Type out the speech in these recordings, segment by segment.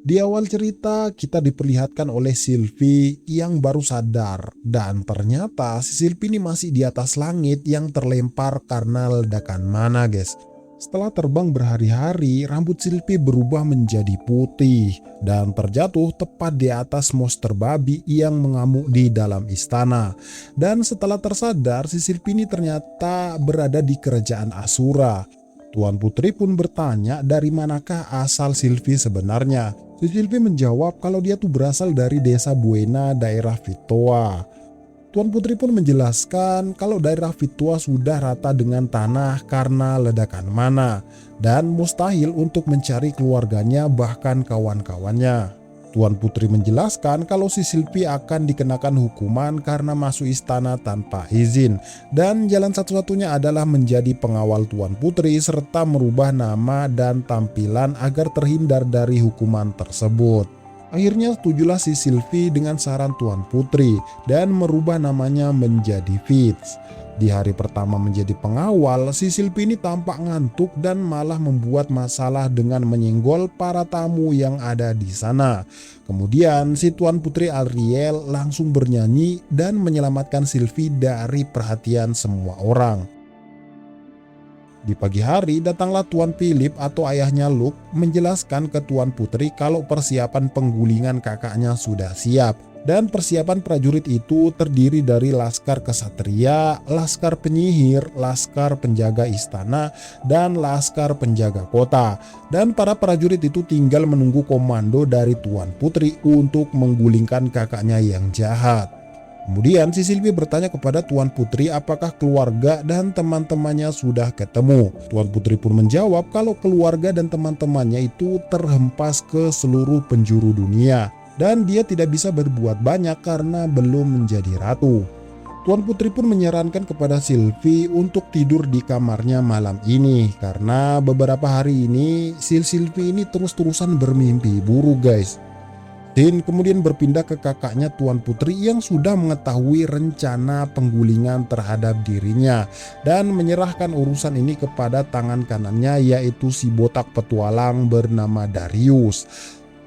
Di awal cerita kita diperlihatkan oleh Sylvie yang baru sadar dan ternyata si Sylvie ini masih di atas langit yang terlempar karena ledakan mana guys. Setelah terbang berhari-hari, rambut Sylvie berubah menjadi putih dan terjatuh tepat di atas monster babi yang mengamuk di dalam istana. Dan setelah tersadar, si Sylvie ini ternyata berada di kerajaan Asura. Tuan Putri pun bertanya dari manakah asal Sylvie sebenarnya. Si Sylvie menjawab kalau dia tuh berasal dari desa Buena, daerah Vitoa. Tuan Putri pun menjelaskan kalau daerah Vitoa sudah rata dengan tanah karena ledakan mana dan mustahil untuk mencari keluarganya bahkan kawan-kawannya. Tuan Putri menjelaskan kalau si Sylvie akan dikenakan hukuman karena masuk istana tanpa izin dan jalan satu-satunya adalah menjadi pengawal Tuan Putri serta merubah nama dan tampilan agar terhindar dari hukuman tersebut. Akhirnya setujulah si Sylvie dengan saran Tuan Putri dan merubah namanya menjadi Fitz. Di hari pertama menjadi pengawal, si Sylvie ini tampak ngantuk dan malah membuat masalah dengan menyenggol para tamu yang ada di sana. Kemudian si Tuan Putri Ariel langsung bernyanyi dan menyelamatkan Sylvie dari perhatian semua orang. Di pagi hari datanglah Tuan Philip atau ayahnya Luke menjelaskan ke Tuan Putri kalau persiapan penggulingan kakaknya sudah siap. Dan persiapan prajurit itu terdiri dari laskar kesatria, laskar penyihir, laskar penjaga istana, dan laskar penjaga kota. Dan para prajurit itu tinggal menunggu komando dari Tuan Putri untuk menggulingkan kakaknya yang jahat. Kemudian si Sylvie bertanya kepada Tuan Putri apakah keluarga dan teman-temannya sudah ketemu. Tuan Putri pun menjawab kalau keluarga dan teman-temannya itu terhempas ke seluruh penjuru dunia. Dan dia tidak bisa berbuat banyak karena belum menjadi ratu. Tuan Putri pun menyarankan kepada Sylvie untuk tidur di kamarnya malam ini karena beberapa hari ini Sylvie ini terus-terusan bermimpi buruk guys. Tin kemudian berpindah ke kakaknya Tuan Putri yang sudah mengetahui rencana penggulingan terhadap dirinya dan menyerahkan urusan ini kepada tangan kanannya yaitu si botak petualang bernama Darius.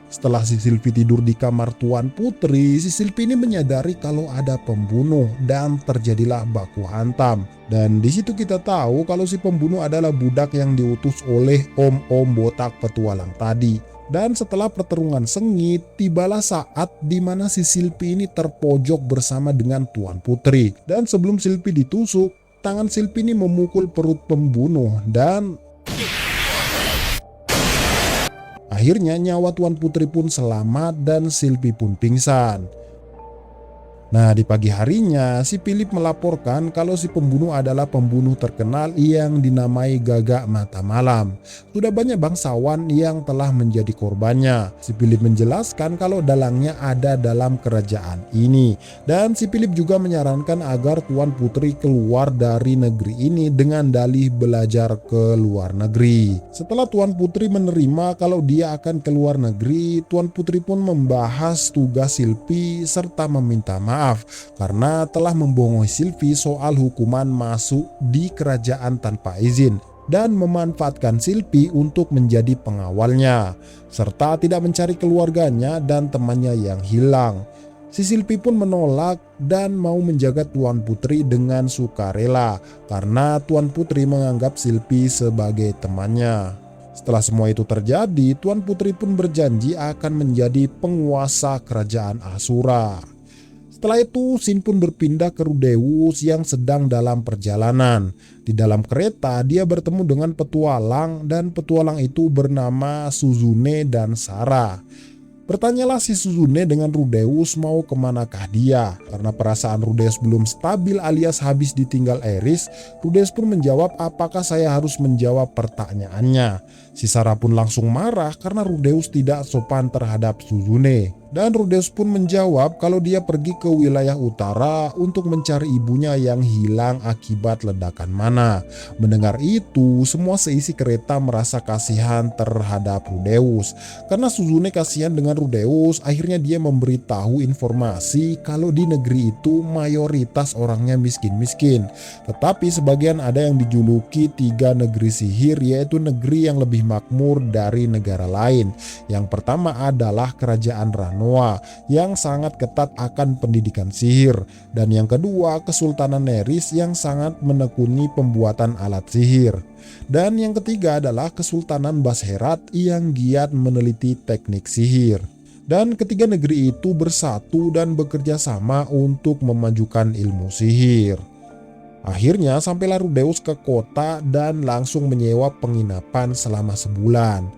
Setelah si Sylvie tidur di kamar Tuan Putri, si Sylvie ini menyadari kalau ada pembunuh dan terjadilah baku hantam. Dan di situ kita tahu kalau si pembunuh adalah budak yang diutus oleh om-om botak petualang tadi. Dan setelah pertarungan sengit, tibalah saat di mana si Sylvie ini terpojok bersama dengan Tuan Putri. Dan sebelum Sylvie ditusuk, tangan Sylvie ini memukul perut pembunuh dan akhirnya nyawa Tuan Putri pun selamat dan Sylvie pun pingsan. Nah di pagi harinya si Philip melaporkan kalau si pembunuh adalah pembunuh terkenal yang dinamai Gagak Mata Malam. Sudah banyak bangsawan yang telah menjadi korbannya. Si Philip menjelaskan kalau dalangnya ada dalam kerajaan ini. Dan si Philip juga menyarankan agar Tuan Putri keluar dari negeri ini dengan dalih belajar ke luar negeri. Setelah Tuan Putri menerima kalau dia akan keluar negeri, Tuan Putri pun membahas tugas Sylvie serta meminta maaf karena telah membohongi Sylvie soal hukuman masuk di kerajaan tanpa izin dan memanfaatkan Sylvie untuk menjadi pengawalnya serta tidak mencari keluarganya dan temannya yang hilang. Si Sylvie pun menolak dan mau menjaga Tuan Putri dengan sukarela karena Tuan Putri menganggap Sylvie sebagai temannya. Setelah semua itu terjadi, Tuan Putri pun berjanji akan menjadi penguasa kerajaan Asura. Setelah itu Shin pun berpindah ke Rudeus yang sedang dalam perjalanan. Di dalam kereta dia bertemu dengan petualang dan petualang itu bernama Suzune dan Sarah. Bertanyalah si Suzune dengan Rudeus mau kemanakah dia. Karena perasaan Rudeus belum stabil alias habis ditinggal Eris, Rudeus pun menjawab apakah saya harus menjawab pertanyaannya. Si Sarah pun langsung marah karena Rudeus tidak sopan terhadap Suzune. Dan Rudeus pun menjawab kalau dia pergi ke wilayah utara untuk mencari ibunya yang hilang akibat ledakan mana. Mendengar itu, semua seisi kereta merasa kasihan terhadap Rudeus. Karena Suzune kasihan dengan Rudeus, akhirnya dia memberitahu informasi kalau di negeri itu mayoritas orangnya miskin-miskin. Tetapi sebagian ada yang dijuluki tiga negeri sihir, yaitu negeri yang lebih lebih makmur dari negara lain. Yang pertama adalah kerajaan Ranoa yang sangat ketat akan pendidikan sihir, dan yang kedua Kesultanan Neris yang sangat menekuni pembuatan alat sihir. Dan yang ketiga adalah Kesultanan Basherat yang giat meneliti teknik sihir. Dan ketiga negeri itu bersatu dan bekerja sama untuk memajukan ilmu sihir. Akhirnya sampailah Rudeus ke kota dan langsung menyewa penginapan selama sebulan.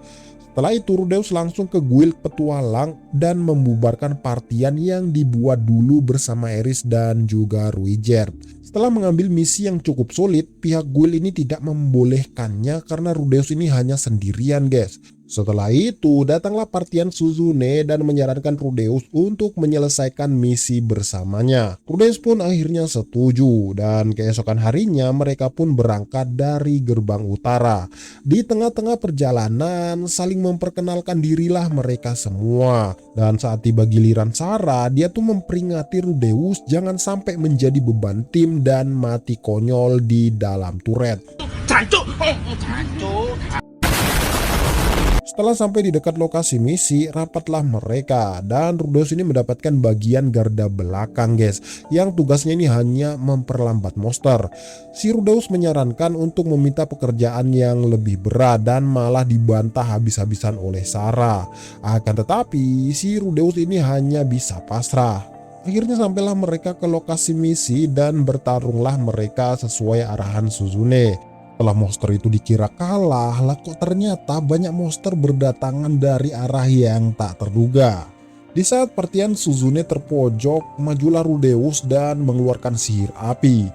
Setelah itu Rudeus langsung ke guild petualang dan membubarkan partian yang dibuat dulu bersama Eris dan juga Ruijerd. Setelah mengambil misi yang cukup sulit, pihak guild ini tidak membolehkannya karena Rudeus ini hanya sendirian, guys. Setelah itu datanglah partian Suzune dan menyarankan Rudeus untuk menyelesaikan misi bersamanya. Rudeus pun akhirnya setuju dan keesokan harinya mereka pun berangkat dari gerbang utara. Di tengah-tengah perjalanan saling memperkenalkan dirilah mereka semua. Dan saat tiba giliran Sarah, dia tuh memperingati Rudeus jangan sampai menjadi beban tim dan mati konyol di dalam turret. Setelah sampai di dekat lokasi misi, rapatlah mereka dan Rudeus ini mendapatkan bagian garda belakang, guys, yang tugasnya ini hanya memperlambat monster. Si Rudeus menyarankan untuk meminta pekerjaan yang lebih berat dan malah dibantah habis-habisan oleh Sarah. Akan tetapi si Rudeus ini hanya bisa pasrah. Akhirnya sampailah mereka ke lokasi misi dan bertarunglah mereka sesuai arahan Suzune. Setelah monster itu dikira kalah, lah kok ternyata banyak monster berdatangan dari arah yang tak terduga. Di saat partian Suzune terpojok, majulah Rudeus dan mengeluarkan sihir api.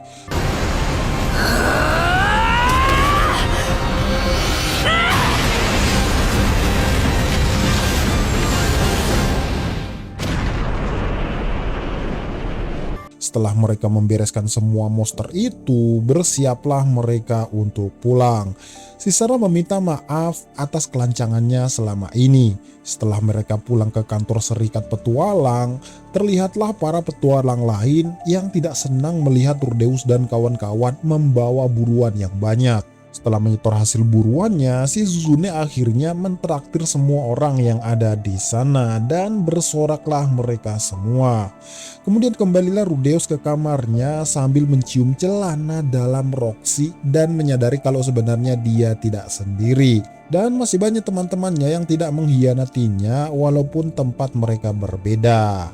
Setelah mereka membereskan semua monster itu, bersiaplah mereka untuk pulang. Si Sarah meminta maaf atas kelancangannya selama ini. Setelah mereka pulang ke kantor Serikat Petualang, terlihatlah para petualang lain yang tidak senang melihat Rudeus dan kawan-kawan membawa buruan yang banyak. Setelah menyetor hasil buruannya, si Suzune akhirnya mentraktir semua orang yang ada di sana dan bersoraklah mereka semua. Kemudian kembalilah Rudeus ke kamarnya sambil mencium celana dalam Roxy dan menyadari kalau sebenarnya dia tidak sendiri. Dan masih banyak teman-temannya yang tidak mengkhianatinya walaupun tempat mereka berbeda.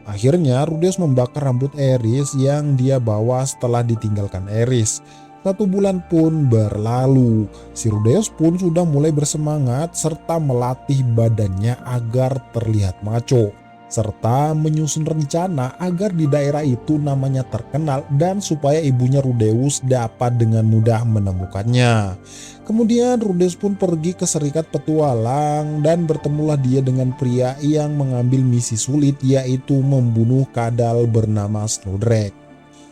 Akhirnya Rudeus membakar rambut Eris yang dia bawa setelah ditinggalkan Eris. 1 bulan pun berlalu, si Rudeus pun sudah mulai bersemangat serta melatih badannya agar terlihat maco, serta menyusun rencana agar di daerah itu namanya terkenal dan supaya ibunya Rudeus dapat dengan mudah menemukannya. Kemudian Rudeus pun pergi ke Serikat Petualang dan bertemulah dia dengan pria yang mengambil misi sulit, yaitu membunuh kadal bernama Snowdrake.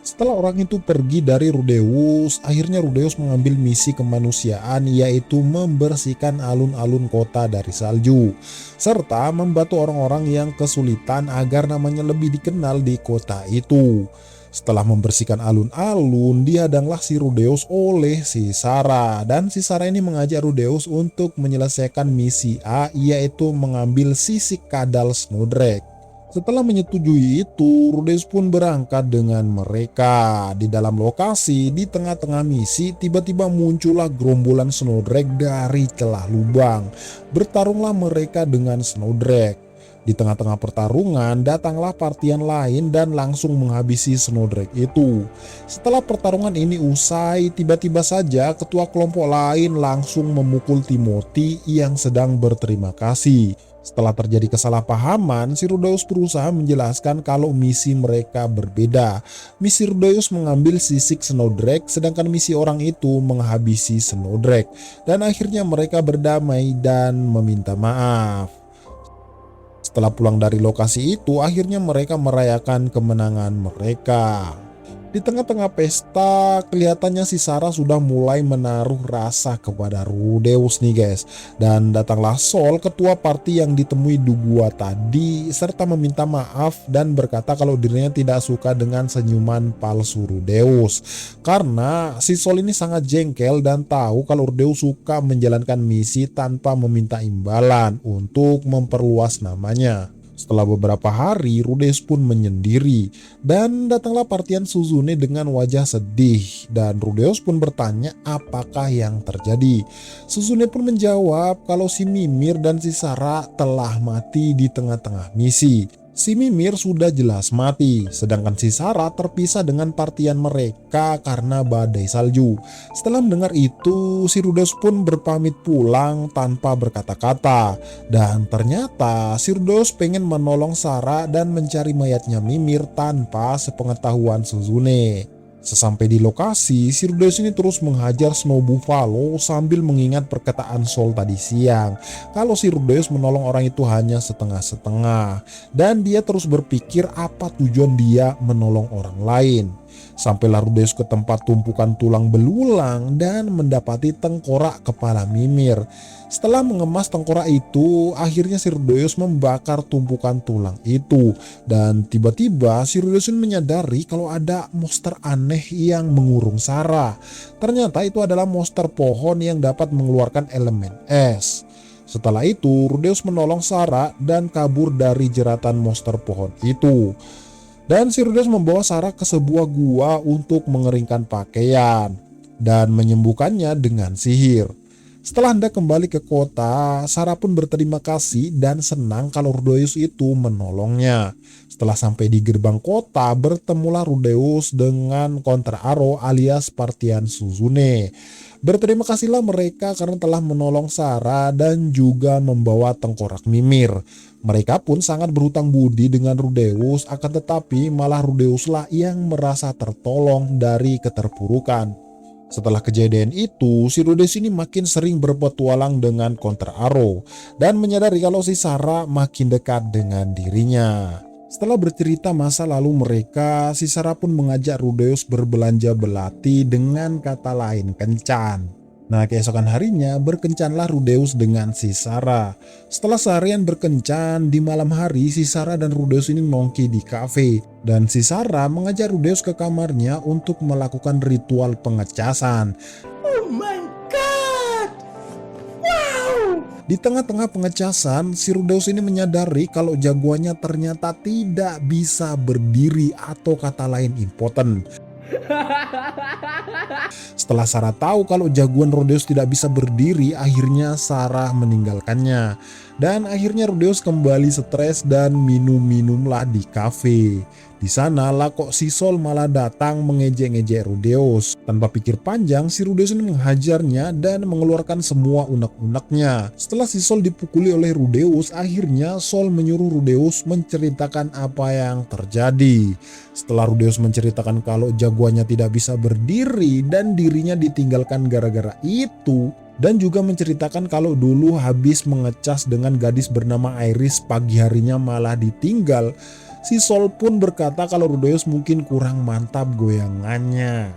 Setelah orang itu pergi dari Rudeus, akhirnya Rudeus mengambil misi kemanusiaan, yaitu membersihkan alun-alun kota dari salju, serta membantu orang-orang yang kesulitan agar namanya lebih dikenal di kota itu. Setelah membersihkan alun-alun, dihadanglah si Rudeus oleh si Sarah, dan si Sarah ini mengajak Rudeus untuk menyelesaikan misi A, yaitu mengambil sisik kadal Snowdrake. Setelah menyetujui itu, Rudeus pun berangkat dengan mereka. Di dalam lokasi, di tengah-tengah misi, tiba-tiba muncullah gerombolan Snowdrake dari celah lubang. Bertarunglah mereka dengan Snowdrake. Di tengah-tengah pertarungan, datanglah partian lain dan langsung menghabisi Snowdrake itu. Setelah pertarungan ini usai, tiba-tiba saja ketua kelompok lain langsung memukul Timothy yang sedang berterima kasih. Setelah terjadi kesalahpahaman, si Rudeus berusaha menjelaskan kalau misi mereka berbeda. Misi Rudeus mengambil sisik Snowdrake, sedangkan misi orang itu menghabisi Snowdrake. Dan akhirnya mereka berdamai dan meminta maaf. Setelah pulang dari lokasi itu, akhirnya mereka merayakan kemenangan mereka. Di tengah-tengah pesta, kelihatannya si Sarah sudah mulai menaruh rasa kepada Rudeus nih guys. Dan datanglah Sol, ketua party yang ditemui Dugua tadi, serta meminta maaf dan berkata kalau dirinya tidak suka dengan senyuman palsu Rudeus. Karena si Sol ini sangat jengkel dan tahu kalau Rudeus suka menjalankan misi tanpa meminta imbalan untuk memperluas namanya. Setelah beberapa hari, Rudeus pun menyendiri dan datanglah partian Suzune dengan wajah sedih dan Rudeus pun bertanya apakah yang terjadi. Suzune pun menjawab kalau si Mimir dan si Sarah telah mati di tengah-tengah misi. Si Mimir sudah jelas mati, sedangkan si Sarah terpisah dengan partian mereka karena badai salju. Setelah mendengar itu, si Rudeus pun berpamit pulang tanpa berkata-kata. Dan ternyata si Rudeus pengen menolong Sarah dan mencari mayatnya Mimir tanpa sepengetahuan Suzune. Sesampai di lokasi, si Rudeus ini terus menghajar Snow Buffalo sambil mengingat perkataan Sol tadi siang. Kalau si Rudeus menolong orang itu hanya setengah-setengah. Dan dia terus berpikir apa tujuan dia menolong orang lain. Sampailah Rudeus ke tempat tumpukan tulang belulang dan mendapati tengkorak kepala Mimir. Setelah mengemas tengkorak itu, akhirnya si Rudeus membakar tumpukan tulang itu. Dan tiba-tiba si Rudeus menyadari kalau ada monster aneh yang mengurung Sarah. Ternyata itu adalah monster pohon yang dapat mengeluarkan elemen es. Setelah itu, Rudeus menolong Sarah dan kabur dari jeratan monster pohon itu. Dan si Rudeus membawa Sarah ke sebuah gua untuk mengeringkan pakaian dan menyembuhkannya dengan sihir. Setelah hendak kembali ke kota, Sarah pun berterima kasih dan senang kalau Rudeus itu menolongnya. Setelah sampai di gerbang kota, bertemulah Rudeus dengan Kontra Aro alias partian Suzune. Berterima kasihlah mereka karena telah menolong Sarah dan juga membawa tengkorak Mimir. Mereka pun sangat berhutang budi dengan Rudeus, akan tetapi malah Rudeuslah yang merasa tertolong dari keterpurukan. Setelah kejadian itu, si Rudeus ini makin sering berpetualang dengan Kontra Aro dan menyadari kalau si Sarah makin dekat dengan dirinya. Setelah bercerita masa lalu mereka, si Sarah pun mengajak Rudeus berbelanja belati dengan kata lain kencan. Nah, keesokan harinya berkencanlah Rudeus dengan si Sarah. Setelah seharian berkencan, di malam hari si Sarah dan Rudeus ini nongki di kafe. Dan si Sarah mengajak Rudeus ke kamarnya untuk melakukan ritual pengecasan. Oh my god! Wow! Di tengah-tengah pengecasan, si Rudeus ini menyadari kalau jagoannya ternyata tidak bisa berdiri atau kata lain impoten. Setelah Sarah tahu kalau jagoan Rudeus tidak bisa berdiri, akhirnya Sarah meninggalkannya. Dan akhirnya Rudeus kembali stres dan minum-minumlah di kafe. Di sana lah kok si Sol malah datang mengejek-ngejek Rudeus. Tanpa pikir panjang, si Rudeus ini menghajarnya dan mengeluarkan semua unek-uneknya. Setelah si Sol dipukuli oleh Rudeus, akhirnya Sol menyuruh Rudeus menceritakan apa yang terjadi. Setelah Rudeus menceritakan kalau jagoannya tidak bisa berdiri dan dirinya ditinggalkan gara-gara itu, dan juga menceritakan kalau dulu habis mengecas dengan gadis bernama Iris, pagi harinya malah ditinggal, si Sol pun berkata kalau Rudeus mungkin kurang mantap goyangannya.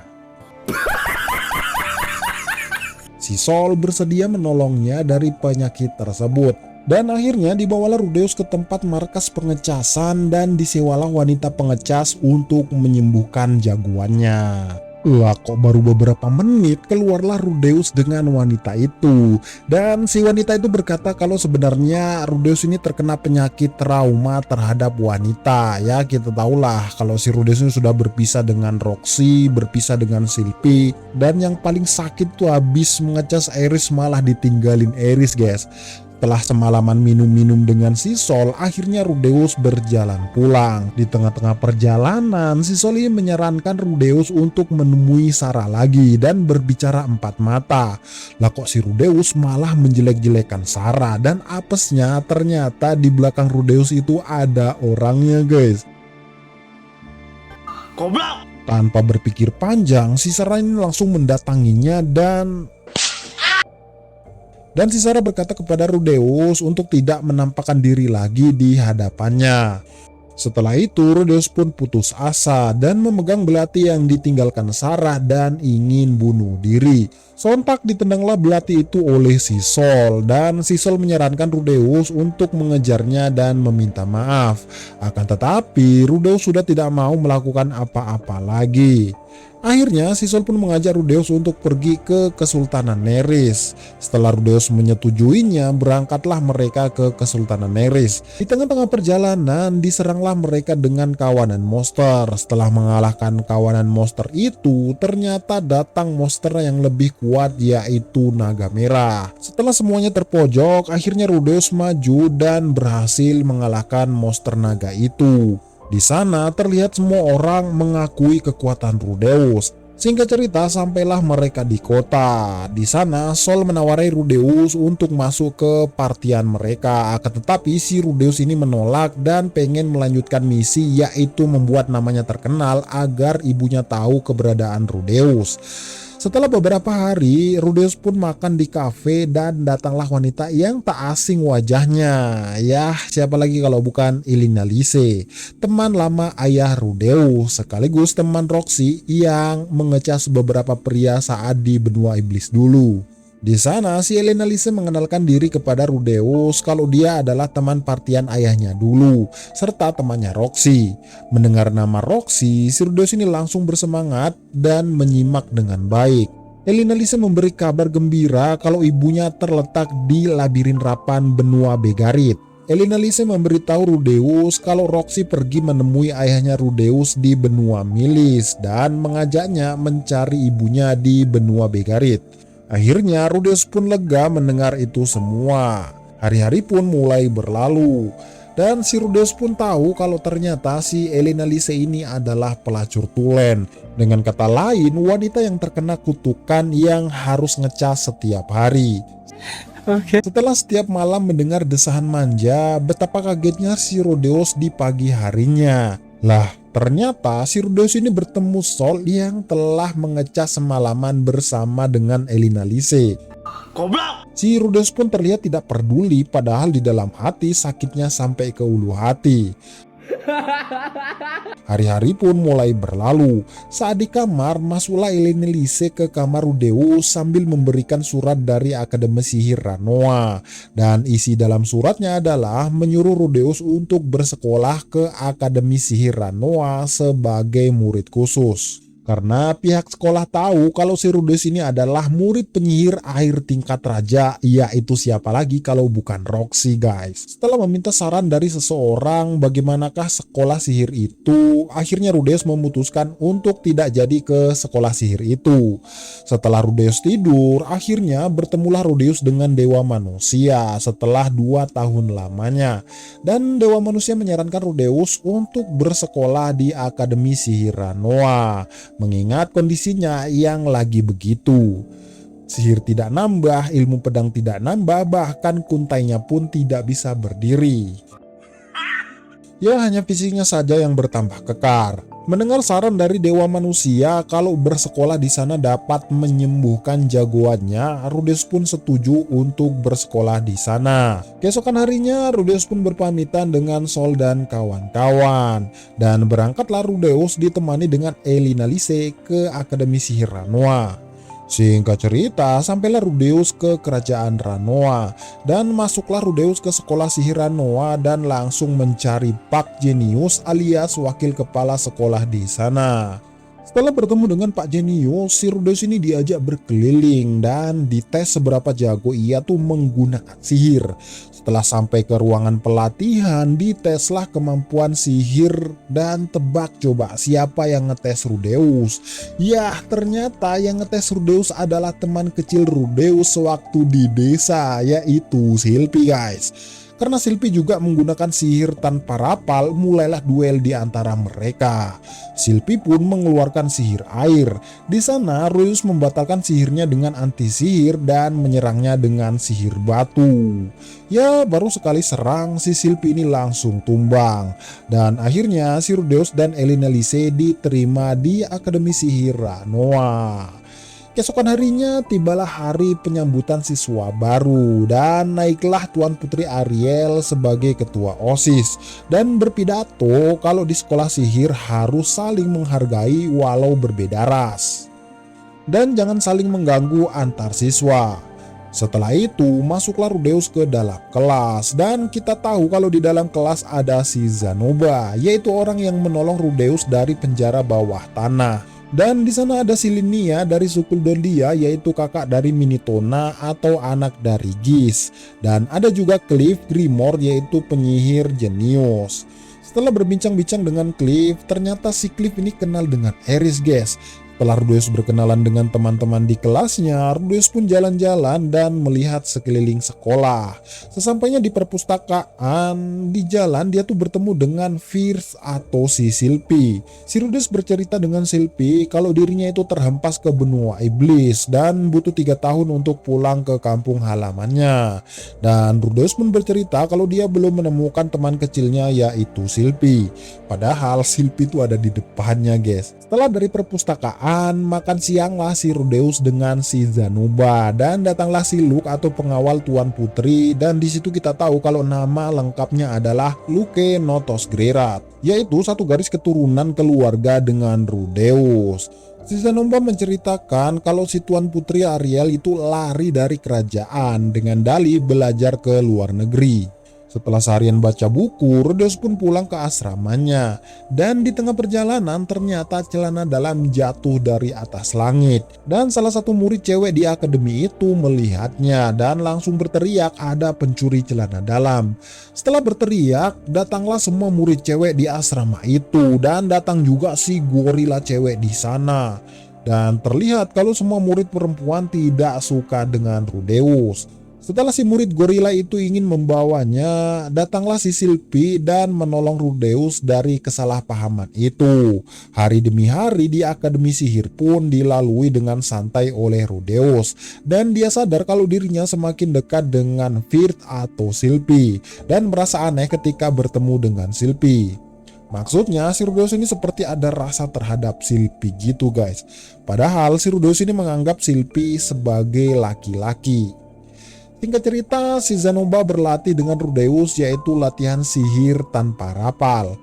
Si Sol bersedia menolongnya dari penyakit tersebut. Dan akhirnya dibawalah Rudeus ke tempat markas pengecasan dan disewalah wanita pengecas untuk menyembuhkan jagoannya. Lah kok baru beberapa menit keluarlah Rudeus dengan wanita itu. Dan si wanita itu berkata kalau sebenarnya Rudeus ini terkena penyakit trauma terhadap wanita. Ya kita tahulah kalau si Rudeus ini sudah berpisah dengan Roxy, berpisah dengan Sylvie. Dan yang paling sakit tuh habis mengecas Iris malah ditinggalin Iris guys. Setelah semalaman minum-minum dengan si Sol, akhirnya Rudeus berjalan pulang. Di tengah-tengah perjalanan, si Sol ini menyarankan Rudeus untuk menemui Sarah lagi dan berbicara empat mata. Lah kok si Rudeus malah menjelek-jelekan Sarah, dan apesnya ternyata di belakang Rudeus itu ada orangnya guys. Goblok! Tanpa berpikir panjang, si Sarah ini langsung mendatanginya dan si Sarah berkata kepada Rudeus untuk tidak menampakkan diri lagi di hadapannya. Setelah itu Rudeus pun putus asa dan memegang belati yang ditinggalkan Sarah dan ingin bunuh diri. Sontak ditendanglah belati itu oleh si Sol dan si Sol menyarankan Rudeus untuk mengejarnya dan meminta maaf. Akan tetapi Rudeus sudah tidak mau melakukan apa-apa lagi. Akhirnya si Sol pun mengajak Rudeus untuk pergi ke Kesultanan Neris. Setelah Rudeus menyetujuinya, berangkatlah mereka ke Kesultanan Neris. Di tengah-tengah perjalanan diseranglah mereka dengan kawanan monster. Setelah mengalahkan kawanan monster itu, ternyata datang monster yang lebih kuat, yaitu naga merah. Setelah semuanya terpojok, akhirnya Rudeus maju dan berhasil mengalahkan monster naga itu. Di sana terlihat semua orang mengakui kekuatan Rudeus. Singkat cerita, sampailah mereka di kota. Di sana Sol menawari Rudeus untuk masuk ke partian mereka. Akan tetapi si Rudeus ini menolak dan pengen melanjutkan misi, yaitu membuat namanya terkenal agar ibunya tahu keberadaan Rudeus. Setelah beberapa hari, Rudeus pun makan di kafe dan datanglah wanita yang tak asing wajahnya. Yah, siapa lagi kalau bukan Elinalise, teman lama ayah Rudeus, sekaligus teman Roxy yang mengecas beberapa pria saat di benua iblis dulu. Di sana si Elinalise mengenalkan diri kepada Rudeus kalau dia adalah teman partian ayahnya dulu, serta temannya Roxy. Mendengar nama Roxy, si Rudeus ini langsung bersemangat dan menyimak dengan baik. Elinalise memberi kabar gembira kalau ibunya terletak di labirin rapan benua Begarit. Elinalise memberitahu Rudeus kalau Roxy pergi menemui ayahnya Rudeus di benua Milis dan mengajaknya mencari ibunya di benua Begarit. Akhirnya Rudeus pun lega mendengar itu semua. Hari-hari pun mulai berlalu dan si Rudeus pun tahu kalau ternyata si Elinalise ini adalah pelacur tulen. Dengan kata lain, wanita yang terkena kutukan yang harus ngecas setiap hari. Setelah setiap malam mendengar desahan manja, betapa kagetnya si Rudeus di pagi harinya. Lah, ternyata si Rudeus ini bertemu Sol yang telah mengecas semalaman bersama dengan Elinalise. Goblok! Si Rudeus pun terlihat tidak peduli, padahal di dalam hati sakitnya sampai ke ulu hati. Hari-hari pun mulai berlalu. Saat di kamar, masuklah Elinalise ke kamar Rudeus sambil memberikan surat dari Akademi Sihir Ranoa. Dan isi dalam suratnya adalah menyuruh Rudeus untuk bersekolah ke Akademi Sihir Ranoa sebagai murid khusus. Karena pihak sekolah tahu kalau si Rudeus ini adalah murid penyihir air tingkat raja, yaitu siapa lagi kalau bukan Roxy, guys. Setelah meminta saran dari seseorang bagaimanakah sekolah sihir itu, akhirnya Rudeus memutuskan untuk tidak jadi ke sekolah sihir itu. Setelah Rudeus tidur, akhirnya bertemulah Rudeus dengan Dewa Manusia setelah 2 tahun lamanya. Dan Dewa Manusia menyarankan Rudeus untuk bersekolah di Akademi Sihir Ranoa, mengingat kondisinya yang lagi begitu. Sihir tidak nambah, ilmu pedang tidak nambah, bahkan kuntainya pun tidak bisa berdiri. Ya, hanya fisiknya saja yang bertambah kekar. Mendengar saran dari Dewa Manusia kalau bersekolah di sana dapat menyembuhkan jagoannya, Rudeus pun setuju untuk bersekolah di sana. Keesokan harinya, Rudeus pun berpamitan dengan Sol dan kawan-kawan. Dan berangkatlah Rudeus ditemani dengan Elinalise ke Akademi Sihir Ranoa. Singkat cerita, sampailah Rudeus ke kerajaan Ranoa dan masuklah Rudeus ke sekolah sihir Ranoa dan langsung mencari Pak Genius alias wakil kepala sekolah di sana. Setelah bertemu dengan Pak Genius, si Rudeus ini diajak berkeliling dan dites seberapa jago ia tuh menggunakan sihir. Setelah sampai ke ruangan pelatihan, diteslah kemampuan sihir dan tebak coba siapa yang ngetes Rudeus. Yah, ternyata yang ngetes Rudeus adalah teman kecil Rudeus sewaktu di desa, yaitu Silpi, guys. Karena Silpi juga menggunakan sihir tanpa rapal, mulailah duel di antara mereka. Silpi pun mengeluarkan sihir air. Di sana Rudeus membatalkan sihirnya dengan anti sihir dan menyerangnya dengan sihir batu. Ya, baru sekali serang si Silpi ini langsung tumbang. Dan akhirnya si Rudeus dan Elinalise diterima di Akademi Sihir Ranoa. Keesokan harinya tibalah hari penyambutan siswa baru dan naiklah Tuan Putri Ariel sebagai ketua OSIS dan berpidato kalau di sekolah sihir harus saling menghargai walau berbeda ras dan jangan saling mengganggu antar siswa. Setelah itu masuklah Rudeus ke dalam kelas dan kita tahu kalau di dalam kelas ada si Zanoba, yaitu orang yang menolong Rudeus dari penjara bawah tanah. Dan di sana ada si Linnea dari suku Dondia, yaitu kakak dari Minitona atau anak dari Gis. Dan ada juga Cliff Grimor, yaitu penyihir jenius. Setelah berbincang-bincang dengan Cliff, ternyata si Cliff ini kenal dengan Eris, guys. Setelah Rudeus berkenalan dengan teman-teman di kelasnya, Rudeus pun jalan-jalan dan melihat sekeliling sekolah. Sesampainya di perpustakaan, di jalan dia tuh bertemu dengan Fierce atau si Silpy. Si Rudeus bercerita dengan Silpy kalau dirinya itu terhempas ke benua iblis dan butuh 3 tahun untuk pulang ke kampung halamannya. Dan Rudeus pun bercerita kalau dia belum menemukan teman kecilnya, yaitu Silpy. Padahal Silpy itu ada di depannya, guys. Setelah dari perpustakaan, makan sianglah si Rudeus dengan si Zanoba dan datanglah si Luke atau pengawal Tuan Putri, dan di situ kita tahu kalau nama lengkapnya adalah Luke Notos Grerat, yaitu satu garis keturunan keluarga dengan Rudeus. Si Zanoba menceritakan kalau si Tuan Putri Ariel itu lari dari kerajaan dengan dalih belajar ke luar negeri. Setelah seharian baca buku, Rudeus pun pulang ke asramanya. Dan di tengah perjalanan ternyata celana dalam jatuh dari atas langit. Dan salah satu murid cewek di akademi itu melihatnya dan langsung berteriak ada pencuri celana dalam. Setelah berteriak, datanglah semua murid cewek di asrama itu dan datang juga si gorila cewek di sana. Dan terlihat kalau semua murid perempuan tidak suka dengan Rudeus. Setelah si murid gorila itu ingin membawanya, datanglah si Silpy dan menolong Rudeus dari kesalahpahaman itu. Hari demi hari di Akademi Sihir pun dilalui dengan santai oleh Rudeus. Dan dia sadar kalau dirinya semakin dekat dengan Fierce atau Silpy dan merasa aneh ketika bertemu dengan Silpy. Maksudnya si Rudeus ini seperti ada rasa terhadap Silpy gitu, guys. Padahal si Rudeus ini menganggap Silpy sebagai laki-laki. Singkat cerita, si Zanoba berlatih dengan Rudeus, yaitu latihan sihir tanpa rapal.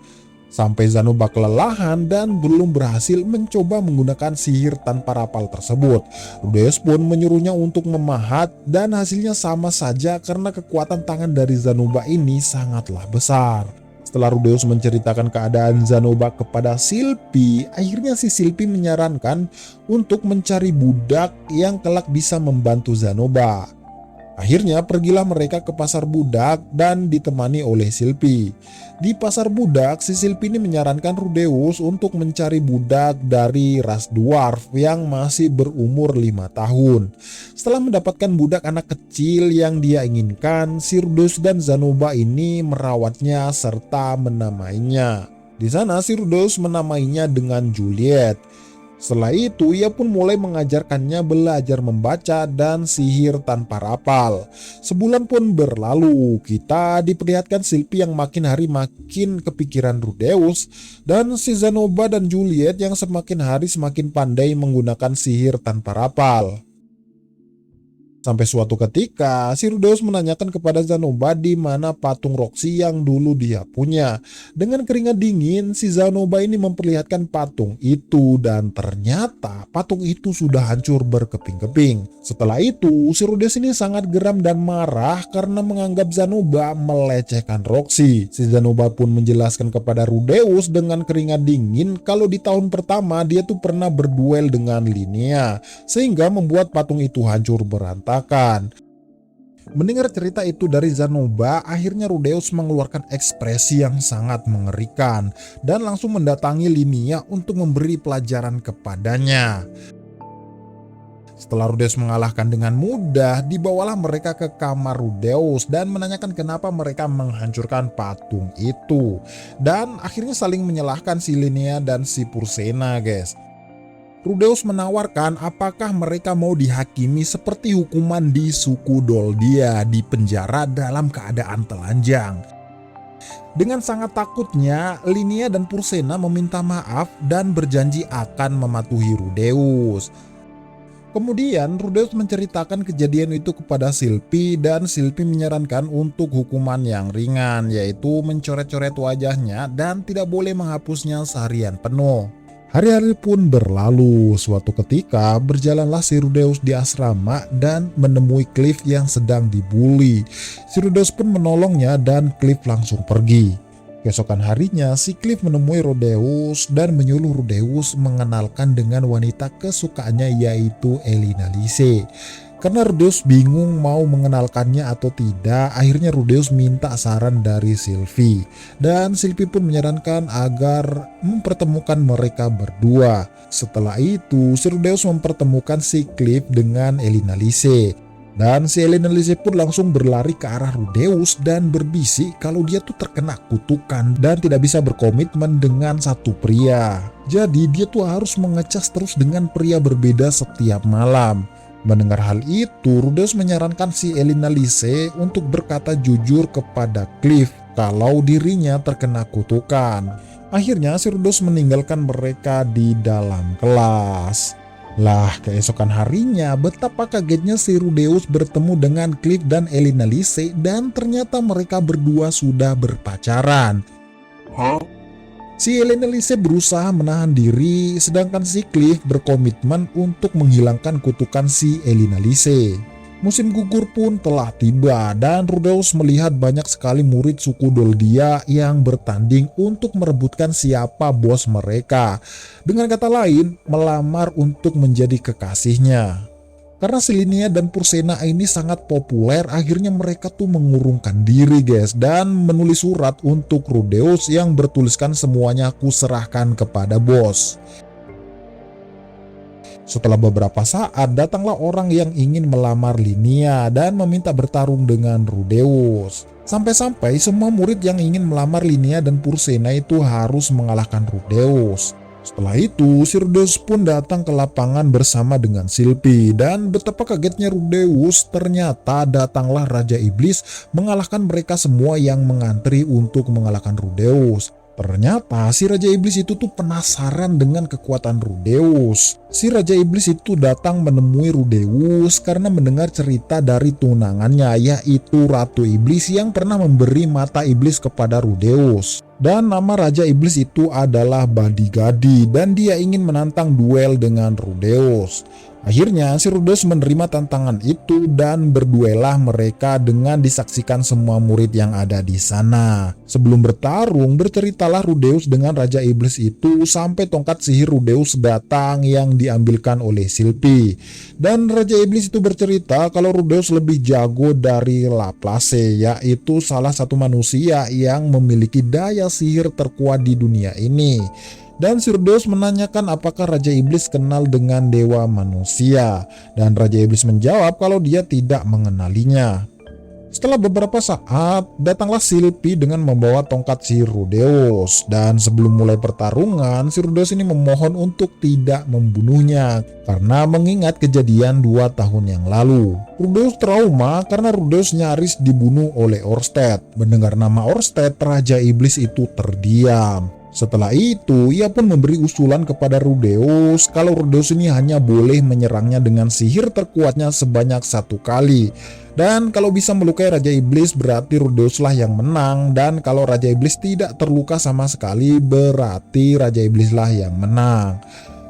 Sampai Zanoba kelelahan dan belum berhasil mencoba menggunakan sihir tanpa rapal tersebut. Rudeus pun menyuruhnya untuk memahat dan hasilnya sama saja karena kekuatan tangan dari Zanoba ini sangatlah besar. Setelah Rudeus menceritakan keadaan Zanoba kepada Silpy, akhirnya si Silpy menyarankan untuk mencari budak yang kelak bisa membantu Zanoba. Akhirnya pergilah mereka ke pasar budak dan ditemani oleh Silpy. Di pasar budak, si Silpy ini menyarankan Rudeus untuk mencari budak dari ras dwarf yang masih berumur 5 tahun. Setelah mendapatkan budak anak kecil yang dia inginkan, si Rudeus dan Zanoba ini merawatnya serta menamainya. Di sana si Rudeus menamainya dengan Juliet. Setelah itu ia pun mulai mengajarkannya belajar membaca dan sihir tanpa rapal. Sebulan pun berlalu, kita diperlihatkan Silpy yang makin hari makin kepikiran Rudeus dan si Zanoba dan Juliet yang semakin hari semakin pandai menggunakan sihir tanpa rapal. Sampai suatu ketika, si Rudeus menanyakan kepada Zanoba di mana patung Roxy yang dulu dia punya. Dengan keringat dingin, si Zanoba ini memperlihatkan patung itu dan ternyata patung itu sudah hancur berkeping-keping. Setelah itu, si Rudeus ini sangat geram dan marah karena menganggap Zanoba melecehkan Roxy. Si Zanoba pun menjelaskan kepada Rudeus dengan keringat dingin kalau di tahun pertama dia tuh pernah berduel dengan Linnea, sehingga membuat patung itu hancur berantakan. Mendengar cerita itu dari Zanoba, akhirnya Rudeus mengeluarkan ekspresi yang sangat mengerikan dan langsung mendatangi Linnea untuk memberi pelajaran kepadanya. Setelah Rudeus mengalahkan dengan mudah, dibawalah mereka ke kamar Rudeus dan menanyakan kenapa mereka menghancurkan patung itu. Dan akhirnya saling menyalahkan si Linnea dan si Pursena, guys. Rudeus menawarkan apakah mereka mau dihakimi seperti hukuman di suku Doldia, di penjara dalam keadaan telanjang. Dengan sangat takutnya, Linnea dan Pursena meminta maaf dan berjanji akan mematuhi Rudeus. Kemudian Rudeus menceritakan kejadian itu kepada Sylvie dan Sylvie menyarankan untuk hukuman yang ringan, yaitu mencoret-coret wajahnya dan tidak boleh menghapusnya seharian penuh. Hari-hari pun berlalu. Suatu ketika berjalanlah si Rudeus di asrama dan menemui Cliff yang sedang dibully. Si Rudeus pun menolongnya dan Cliff langsung pergi. Keesokan harinya, si Cliff menemui Rudeus dan menyuruh Rudeus mengenalkan dengan wanita kesukaannya, yaitu Elina Lise. Karena Rudeus bingung mau mengenalkannya atau tidak, akhirnya Rudeus minta saran dari Sylvie. Dan Sylvie pun menyarankan agar mempertemukan mereka berdua. Setelah itu, si Rudeus mempertemukan si Cliff dengan Elina Lise. Dan si Elina Lise pun langsung berlari ke arah Rudeus dan berbisik kalau dia tuh terkena kutukan dan tidak bisa berkomitmen dengan satu pria. Jadi dia tuh harus mengecas terus dengan pria berbeda setiap malam. Mendengar hal itu, Rudeus menyarankan si Elina Lise untuk berkata jujur kepada Cliff kalau dirinya terkena kutukan. Akhirnya si Rudeus meninggalkan mereka di dalam kelas. Lah, keesokan harinya betapa kagetnya si Rudeus bertemu dengan Cliff dan Elina Lise dan ternyata mereka berdua sudah berpacaran. Si Elina Lise berusaha menahan diri sedangkan si Cliff berkomitmen untuk menghilangkan kutukan si Elina Lise. Musim gugur pun telah tiba dan Rudeus melihat banyak sekali murid suku Doldia yang bertanding untuk merebutkan siapa bos mereka. Dengan kata lain, melamar untuk menjadi kekasihnya. Karena Silinia dan Pursena ini sangat populer, akhirnya mereka tuh mengurungkan diri guys dan menulis surat untuk Rudeus yang bertuliskan semuanya aku serahkan kepada bos. Setelah beberapa saat, datanglah orang yang ingin melamar Linia dan meminta bertarung dengan Rudeus. Sampai-sampai semua murid yang ingin melamar Linia dan Pursena itu harus mengalahkan Rudeus. Setelah itu, si Rudeus pun datang ke lapangan bersama dengan Sylvie dan betapa kagetnya Rudeus, ternyata datanglah Raja Iblis mengalahkan mereka semua yang mengantri untuk mengalahkan Rudeus. Ternyata si Raja Iblis itu tuh penasaran dengan kekuatan Rudeus. Si Raja Iblis itu datang menemui Rudeus karena mendengar cerita dari tunangannya, yaitu Ratu Iblis yang pernah memberi mata iblis kepada Rudeus. Dan nama Raja Iblis itu adalah Badigadi dan dia ingin menantang duel dengan Rudeus. Akhirnya si Rudeus menerima tantangan itu dan berduelah mereka dengan disaksikan semua murid yang ada di sana. Sebelum bertarung, berceritalah Rudeus dengan Raja Iblis itu sampai tongkat sihir Rudeus datang yang diambilkan oleh Sylvie. Dan Raja Iblis itu bercerita kalau Rudeus lebih jago dari Laplace, yaitu salah satu manusia yang memiliki daya sihir terkuat di dunia ini. Dan si Rudeus menanyakan apakah Raja Iblis kenal dengan dewa manusia. Dan Raja Iblis menjawab kalau dia tidak mengenalinya. Setelah beberapa saat, datanglah Sylvie dengan membawa tongkat si Rudeus. Dan sebelum mulai pertarungan, si Rudeus ini memohon untuk tidak membunuhnya karena mengingat kejadian 2 tahun yang lalu. Rudeus trauma karena Rudeus nyaris dibunuh oleh Orsted. Mendengar nama Orsted, Raja Iblis itu terdiam. Setelah itu, ia pun memberi usulan kepada Rudeus kalau Rudeus ini hanya boleh menyerangnya dengan sihir terkuatnya sebanyak 1 kali. Dan kalau bisa melukai Raja Iblis berarti Rudeuslah yang menang, dan kalau Raja Iblis tidak terluka sama sekali berarti Raja Iblislah yang menang.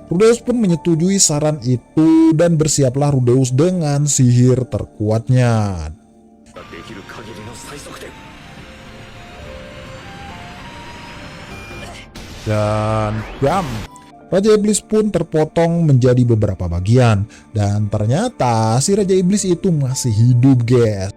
Rudeus pun menyetujui saran itu dan bersiaplah Rudeus dengan sihir terkuatnya. Dan bam, Raja Iblis pun terpotong menjadi beberapa bagian. Dan ternyata si Raja Iblis itu masih hidup guys.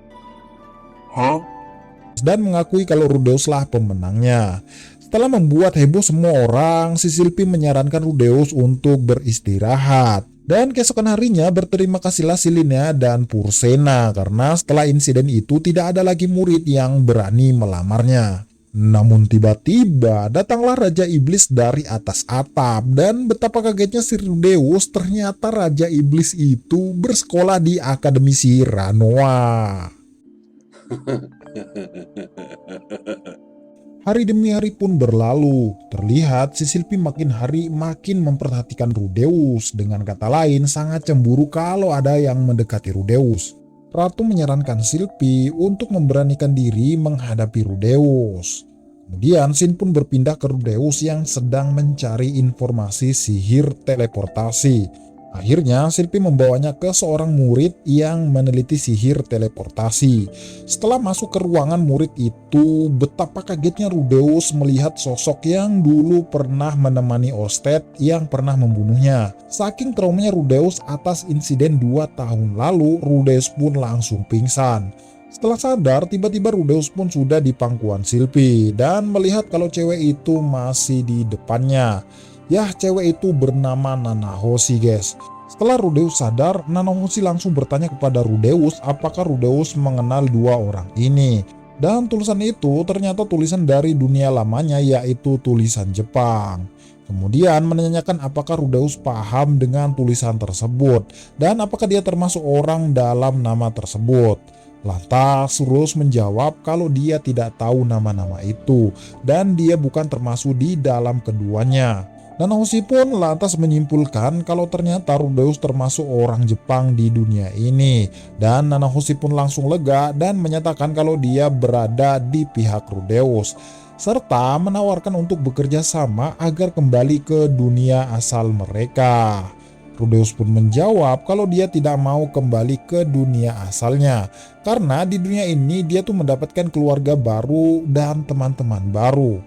Dan mengakui kalau Rudeuslah pemenangnya. Setelah membuat heboh semua orang, si Sylvie menyarankan Rudeus untuk beristirahat. Dan keesokan harinya berterima kasihlah Silinia dan Pursena karena setelah insiden itu tidak ada lagi murid yang berani melamarnya. Namun tiba-tiba datanglah Raja Iblis dari atas atap dan betapa kagetnya si Rudeus, ternyata Raja Iblis itu bersekolah di Akademi Sihir Ranoa. Hari demi hari pun berlalu. Terlihat si Silpi makin hari makin memperhatikan Rudeus. Dengan kata lain, sangat cemburu kalau ada yang mendekati Rudeus. Ratu menyarankan Silpi untuk memberanikan diri menghadapi Rudeus. Kemudian Sin pun berpindah ke Rudeus yang sedang mencari informasi sihir teleportasi. Akhirnya Silpi membawanya ke seorang murid yang meneliti sihir teleportasi. Setelah masuk ke ruangan murid itu, betapa kagetnya Rudeus melihat sosok yang dulu pernah menemani Orsted yang pernah membunuhnya. Saking traumanya Rudeus atas insiden 2 tahun lalu, Rudeus pun langsung pingsan. Setelah sadar, tiba-tiba Rudeus pun sudah di pangkuan Silpi dan melihat kalau cewek itu masih di depannya. Yah, cewek itu bernama Nanahoshi, guys. Setelah Rudeus sadar, Nanahoshi langsung bertanya kepada Rudeus apakah Rudeus mengenal 2 orang ini. Dan tulisan itu ternyata tulisan dari dunia lamanya, yaitu tulisan Jepang. Kemudian menanyakan apakah Rudeus paham dengan tulisan tersebut dan apakah dia termasuk orang dalam nama tersebut. Lantas Rudeus menjawab kalau dia tidak tahu nama-nama itu dan dia bukan termasuk di dalam keduanya. Nanahoshi pun lantas menyimpulkan kalau ternyata Rudeus termasuk orang Jepang di dunia ini. Dan Nanahoshi pun langsung lega dan menyatakan kalau dia berada di pihak Rudeus, serta menawarkan untuk bekerja sama agar kembali ke dunia asal mereka. Rudeus pun menjawab kalau dia tidak mau kembali ke dunia asalnya, karena di dunia ini dia tuh mendapatkan keluarga baru dan teman-teman baru.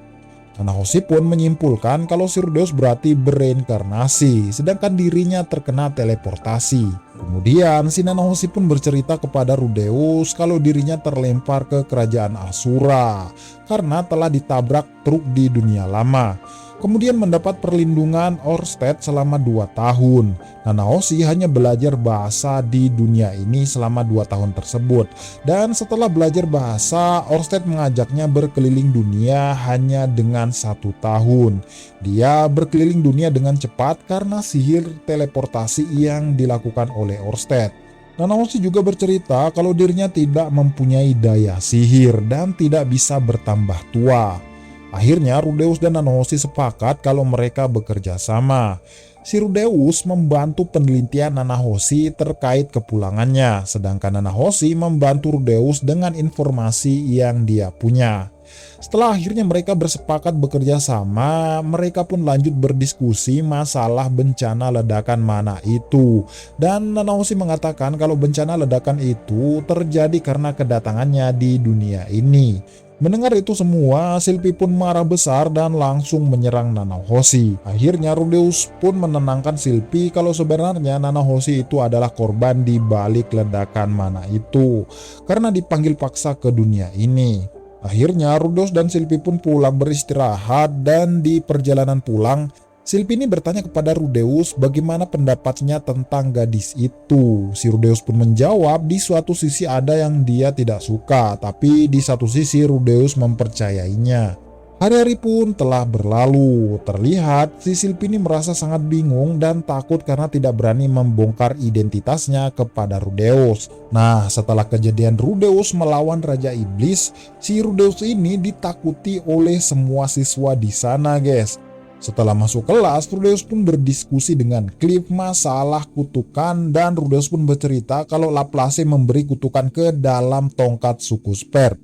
Nanahoshi pun menyimpulkan kalau si Rudeus berarti bereinkarnasi, sedangkan dirinya terkena teleportasi. Kemudian si Nanahoshi pun bercerita kepada Rudeus kalau dirinya terlempar ke kerajaan Asura karena telah ditabrak truk di dunia lama. Kemudian mendapat perlindungan Orsted selama 2 tahun. Nanahoshi hanya belajar bahasa di dunia ini selama 2 tahun tersebut. Dan setelah belajar bahasa, Orsted mengajaknya berkeliling dunia hanya dengan 1 tahun. Dia berkeliling dunia dengan cepat karena sihir teleportasi yang dilakukan oleh Orsted. Nanahoshi juga bercerita kalau dirinya tidak mempunyai daya sihir dan tidak bisa bertambah tua. Akhirnya Rudeus dan Nanahoshi sepakat kalau mereka bekerja sama. Si Rudeus membantu penelitian Nanahoshi terkait kepulangannya, sedangkan Nanahoshi membantu Rudeus dengan informasi yang dia punya. Setelah akhirnya mereka bersepakat bekerja sama, mereka pun lanjut berdiskusi masalah bencana ledakan mana itu. Dan Nanahoshi mengatakan kalau bencana ledakan itu terjadi karena kedatangannya di dunia ini. Mendengar itu semua, Silpi pun marah besar dan langsung menyerang Nanahoshi. Akhirnya Rudeus pun menenangkan Silpi kalau sebenarnya Nanahoshi itu adalah korban di balik ledakan mana itu, karena dipanggil paksa ke dunia ini. Akhirnya Rudeus dan Silpi pun pulang beristirahat, dan di perjalanan pulang, Silpi ini bertanya kepada Rudeus bagaimana pendapatnya tentang gadis itu. Si Rudeus pun menjawab di suatu sisi ada yang dia tidak suka, tapi di satu sisi Rudeus mempercayainya. Hari-hari pun telah berlalu. Terlihat si Silpi ini merasa sangat bingung dan takut karena tidak berani membongkar identitasnya kepada Rudeus. Nah, setelah kejadian Rudeus melawan Raja Iblis, si Rudeus ini ditakuti oleh semua siswa di sana, guys. Setelah masuk kelas, Rudeus pun berdiskusi dengan Cliff masalah kutukan, dan Rudeus pun bercerita kalau Laplace memberi kutukan ke dalam tongkat suku Spert.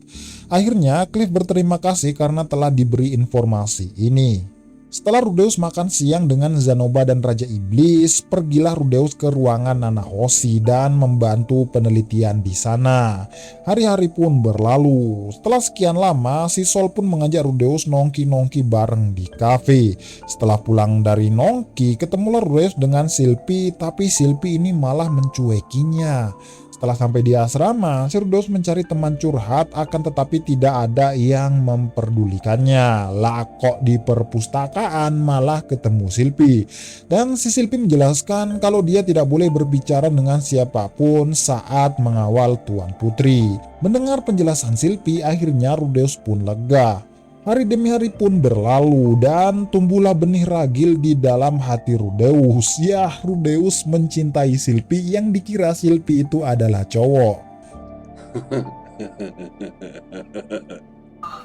Akhirnya Cliff berterima kasih karena telah diberi informasi ini. Setelah Rudeus makan siang dengan Zanoba dan Raja Iblis, pergilah Rudeus ke ruangan Nanahoshi dan membantu penelitian di sana. Hari-hari pun berlalu. Setelah sekian lama, si Sol pun mengajak Rudeus nongki-nongki bareng di kafe. Setelah pulang dari nongki, ketemulah Rudeus dengan Silpi, tapi Silpi ini malah mencuekinya. Setelah sampai di asrama, si Rudeus mencari teman curhat, akan tetapi tidak ada yang memperdulikannya. Lah kok di perpustakaan malah ketemu Silpi. Dan si Silpi menjelaskan kalau dia tidak boleh berbicara dengan siapapun saat mengawal Tuan Putri. Mendengar penjelasan Silpi, akhirnya Rudeus pun lega. Hari demi hari pun berlalu dan tumbuhlah benih ragil di dalam hati Rudeus. Ya, Rudeus mencintai Silpi yang dikira Silpi itu adalah cowok.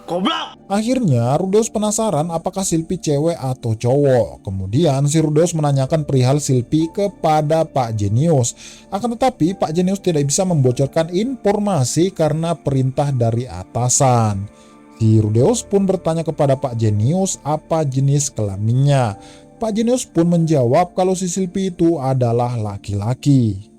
Goblok. Akhirnya Rudeus penasaran apakah Silpi cewek atau cowok. Kemudian si Rudeus menanyakan perihal Silpi kepada Pak Jenius. Akan tetapi Pak Jenius tidak bisa membocorkan informasi karena perintah dari atasan. Si Rudeus pun bertanya kepada Pak Jenius apa jenis kelaminnya. Pak Jenius pun menjawab kalau si Silpi itu adalah laki-laki.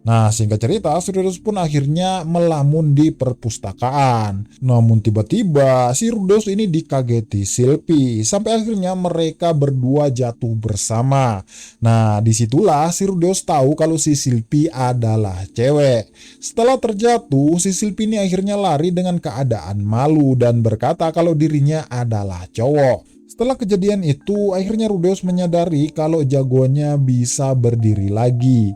Nah, singkat cerita, si Rudeus pun akhirnya melamun di perpustakaan. Namun tiba-tiba si Rudeus ini dikageti Silpi, sampai akhirnya mereka berdua jatuh bersama. Nah, disitulah si Rudeus tahu kalau si Silpi adalah cewek. Setelah terjatuh, si Silpi ini akhirnya lari dengan keadaan malu dan berkata kalau dirinya adalah cowok. Setelah kejadian itu, akhirnya Rudeus menyadari kalau jagoannya bisa berdiri lagi.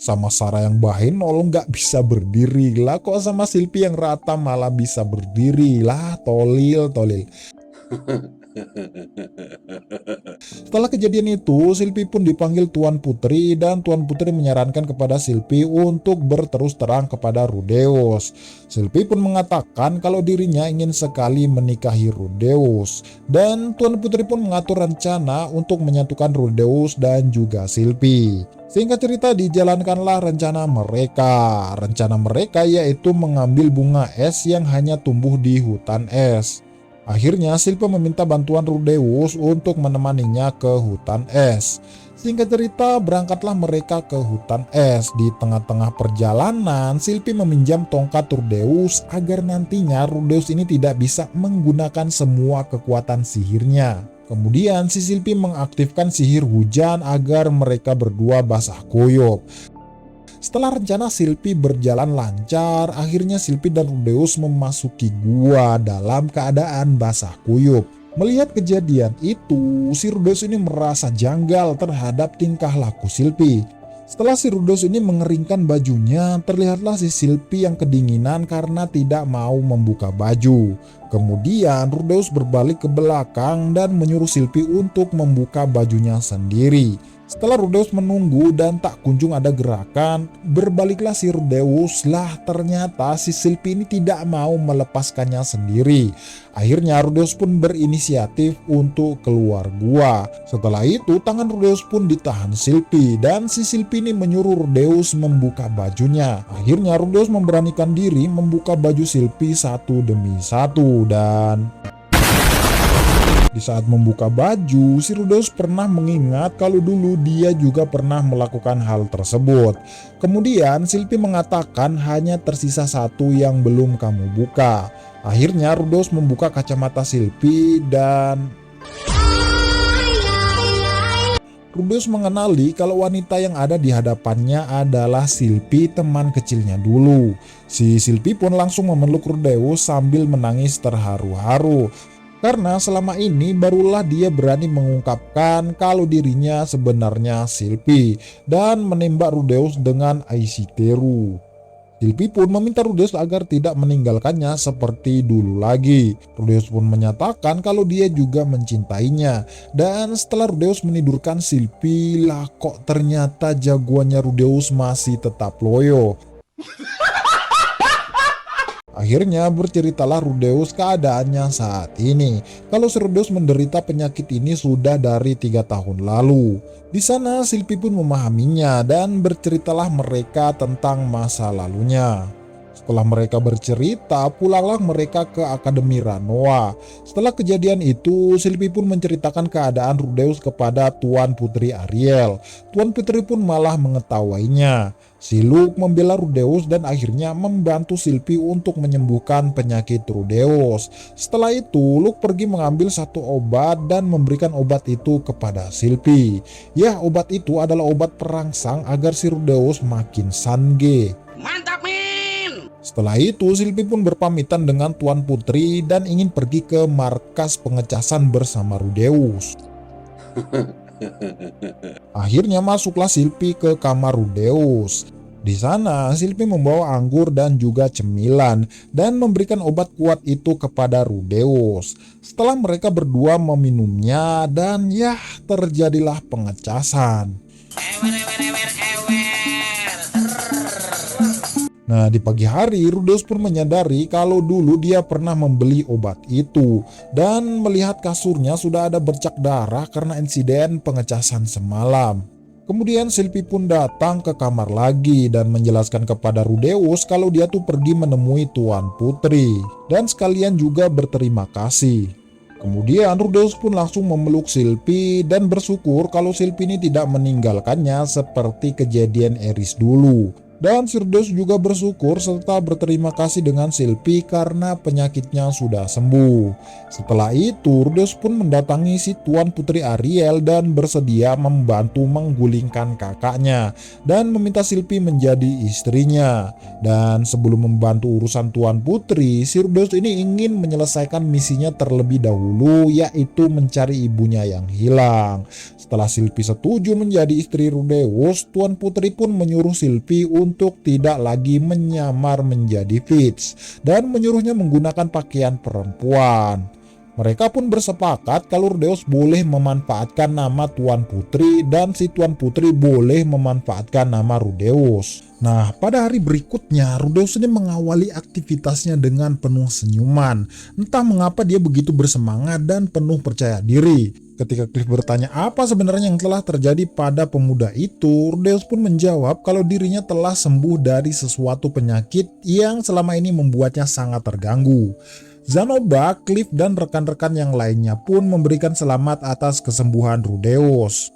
Sama Sarah yang bahenol nggak bisa berdiri lah, kok sama Silpi yang rata malah bisa berdiri lah, tolil. Setelah kejadian itu, Silpi pun dipanggil Tuan Putri dan Tuan Putri menyarankan kepada Silpi untuk berterus terang kepada Rudeus. Silpi pun mengatakan kalau dirinya ingin sekali menikahi Rudeus dan Tuan Putri pun mengatur rencana untuk menyatukan Rudeus dan juga Silpi. Singkat cerita, dijalankanlah rencana mereka. Rencana mereka yaitu mengambil bunga es yang hanya tumbuh di hutan es. Akhirnya Silpi meminta bantuan Rudeus untuk menemaninya ke hutan es. Singkat cerita, berangkatlah mereka ke hutan es. Di tengah-tengah perjalanan, Silpi meminjam tongkat Rudeus agar nantinya Rudeus ini tidak bisa menggunakan semua kekuatan sihirnya. Kemudian si Silpi mengaktifkan sihir hujan agar mereka berdua basah kuyup. Setelah rencana Silpi berjalan lancar, akhirnya Silpi dan Rudeus memasuki gua dalam keadaan basah kuyup. Melihat kejadian itu, si Rudeus ini merasa janggal terhadap tingkah laku Silpi. Setelah si Rudeus ini mengeringkan bajunya, terlihatlah si Silpi yang kedinginan karena tidak mau membuka baju. Kemudian Rudeus berbalik ke belakang dan menyuruh Silpi untuk membuka bajunya sendiri. Setelah Rudeus menunggu dan tak kunjung ada gerakan, berbaliklah si Rudeus lah, ternyata si Silpi ini tidak mau melepaskannya sendiri. Akhirnya Rudeus pun berinisiatif untuk keluar gua. Setelah itu tangan Rudeus pun ditahan Silpi dan si Silpi ini menyuruh Rudeus membuka bajunya. Akhirnya Rudeus memberanikan diri membuka baju Silpi satu demi satu dan... Di saat membuka baju, si Rudeus pernah mengingat kalau dulu dia juga pernah melakukan hal tersebut. Kemudian Silpi mengatakan hanya tersisa satu yang belum kamu buka. Akhirnya Rudeus membuka kacamata Silpi dan... Rudeus mengenali kalau wanita yang ada di hadapannya adalah Silpi, teman kecilnya dulu. Si Silpi pun langsung memeluk Rudeus sambil menangis terharu-haru. Karena selama ini barulah dia berani mengungkapkan kalau dirinya sebenarnya Silpi dan menembak Rudeus dengan Aisiteru. Silpi pun meminta Rudeus agar tidak meninggalkannya seperti dulu lagi. Rudeus pun menyatakan kalau dia juga mencintainya. Dan setelah Rudeus menidurkan Silpi, lah kok ternyata jagoannya Rudeus masih tetap loyo. Akhirnya berceritalah Rudeus keadaannya saat ini. Kalau si Rudeus menderita penyakit ini sudah dari 3 tahun lalu. Di sana Silpi pun memahaminya dan berceritalah mereka tentang masa lalunya. Setelah mereka bercerita, pulanglah mereka ke Akademi Ranoa. Setelah kejadian itu, Silpi pun menceritakan keadaan Rudeus kepada Tuan Putri Ariel. Tuan Putri pun malah mengetahuinya. Si Luke membela Rudeus dan akhirnya membantu Silpi untuk menyembuhkan penyakit Rudeus. Setelah itu, Luke pergi mengambil satu obat dan memberikan obat itu kepada Silpi. Ya, obat itu adalah obat perangsang agar si Rudeus makin sange. Mantap, men! Setelah itu, Silpi pun berpamitan dengan Tuan Putri dan ingin pergi ke markas pengecasan bersama Rudeus. Akhirnya masuklah Silpi ke kamar Rudeus. Di sana Silpi membawa anggur dan juga cemilan dan memberikan obat kuat itu kepada Rudeus. Setelah mereka berdua meminumnya dan ya terjadilah pengecasan. Nah, di pagi hari Rudeus pun menyadari kalau dulu dia pernah membeli obat itu dan melihat kasurnya sudah ada bercak darah karena insiden pengecasan semalam. Kemudian Sylvie pun datang ke kamar lagi dan menjelaskan kepada Rudeus kalau dia tuh pergi menemui Tuan Putri dan sekalian juga berterima kasih. Kemudian Rudeus pun langsung memeluk Sylvie dan bersyukur kalau Sylvie ini tidak meninggalkannya seperti kejadian Eris dulu. Dan Rudeus juga bersyukur serta berterima kasih dengan Sylvie karena penyakitnya sudah sembuh. Setelah itu Rudeus pun mendatangi si Tuan Putri Ariel dan bersedia membantu menggulingkan kakaknya dan meminta Sylvie menjadi istrinya. Dan sebelum membantu urusan Tuan Putri, si Rudeus ini ingin menyelesaikan misinya terlebih dahulu, yaitu mencari ibunya yang hilang. Setelah Sylvie setuju menjadi istri Rudeus, Tuan Putri pun menyuruh Sylvie untuk tidak lagi menyamar menjadi Fitz dan menyuruhnya menggunakan pakaian perempuan. Mereka pun bersepakat kalau Rudeus boleh memanfaatkan nama Tuan Putri dan si Tuan Putri boleh memanfaatkan nama Rudeus. Nah, pada hari berikutnya Rudeus ini mengawali aktivitasnya dengan penuh senyuman. Entah mengapa dia begitu bersemangat dan penuh percaya diri. Ketika Cliff bertanya apa sebenarnya yang telah terjadi pada pemuda itu, Rudeus pun menjawab kalau dirinya telah sembuh dari sesuatu penyakit yang selama ini membuatnya sangat terganggu. Zanoba, Cliff, dan rekan-rekan yang lainnya pun memberikan selamat atas kesembuhan Rudeus.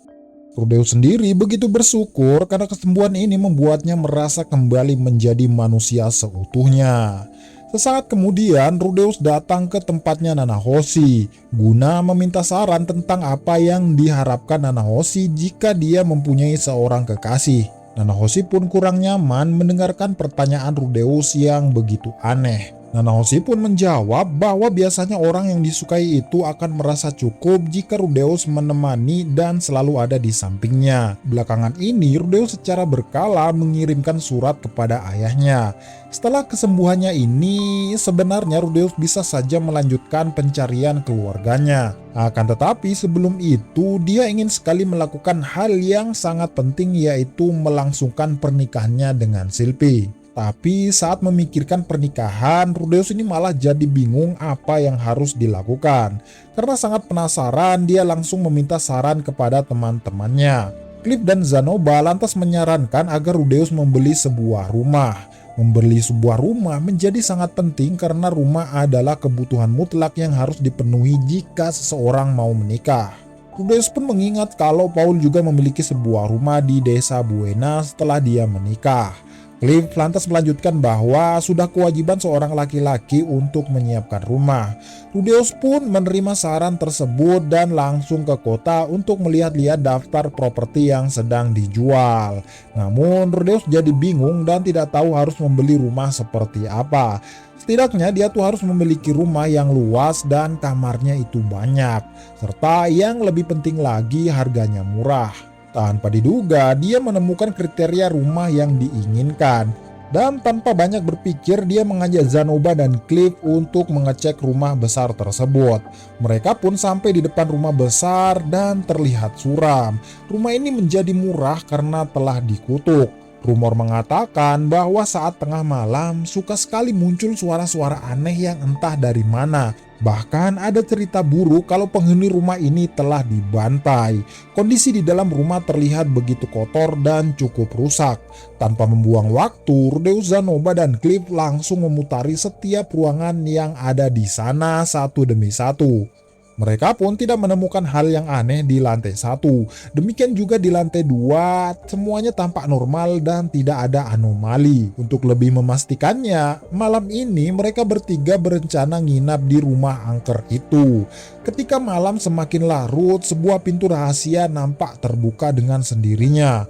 Rudeus sendiri begitu bersyukur karena kesembuhan ini membuatnya merasa kembali menjadi manusia seutuhnya. Sesaat kemudian Rudeus datang ke tempatnya Nanahoshi guna meminta saran tentang apa yang diharapkan Nanahoshi jika dia mempunyai seorang kekasih. Nanahoshi pun kurang nyaman mendengarkan pertanyaan Rudeus yang begitu aneh. Nanahoshi pun menjawab bahwa biasanya orang yang disukai itu akan merasa cukup jika Rudeus menemani dan selalu ada di sampingnya. Belakangan ini Rudeus secara berkala mengirimkan surat kepada ayahnya. Setelah kesembuhannya ini, sebenarnya Rudeus bisa saja melanjutkan pencarian keluarganya. Akan tetapi sebelum itu dia ingin sekali melakukan hal yang sangat penting, yaitu melangsungkan pernikahannya dengan Sylvie. Tapi saat memikirkan pernikahan, Rudeus ini malah jadi bingung apa yang harus dilakukan. Karena sangat penasaran, dia langsung meminta saran kepada teman-temannya. Cliff dan Zanoba lantas menyarankan agar Rudeus membeli sebuah rumah. Membeli sebuah rumah menjadi sangat penting karena rumah adalah kebutuhan mutlak yang harus dipenuhi jika seseorang mau menikah. Rudeus pun mengingat kalau Paul juga memiliki sebuah rumah di desa Buena setelah dia menikah. Cliff lantas melanjutkan bahwa sudah kewajiban seorang laki-laki untuk menyiapkan rumah. Rudeus pun menerima saran tersebut dan langsung ke kota untuk melihat-lihat daftar properti yang sedang dijual. Namun Rudeus jadi bingung dan tidak tahu harus membeli rumah seperti apa. Setidaknya dia tuh harus memiliki rumah yang luas dan kamarnya itu banyak. Serta yang lebih penting lagi harganya murah. Tanpa diduga, dia menemukan kriteria rumah yang diinginkan. Dan tanpa banyak berpikir, dia mengajak Zanoba dan Cliff untuk mengecek rumah besar tersebut. Mereka pun sampai di depan rumah besar dan terlihat suram. Rumah ini menjadi murah karena telah dikutuk. Rumor mengatakan bahwa saat tengah malam suka sekali muncul suara-suara aneh yang entah dari mana. Bahkan ada cerita buruk kalau penghuni rumah ini telah dibantai. Kondisi di dalam rumah terlihat begitu kotor dan cukup rusak. Tanpa membuang waktu, Rudeus, Zanoba, dan Cliff langsung memutari setiap ruangan yang ada di sana satu demi satu. Mereka pun tidak menemukan hal yang aneh di lantai 1. Demikian juga di lantai 2, semuanya tampak normal dan tidak ada anomali. Untuk lebih memastikannya, malam ini mereka bertiga berencana nginap di rumah angker itu. Ketika malam semakin larut, sebuah pintu rahasia nampak terbuka dengan sendirinya.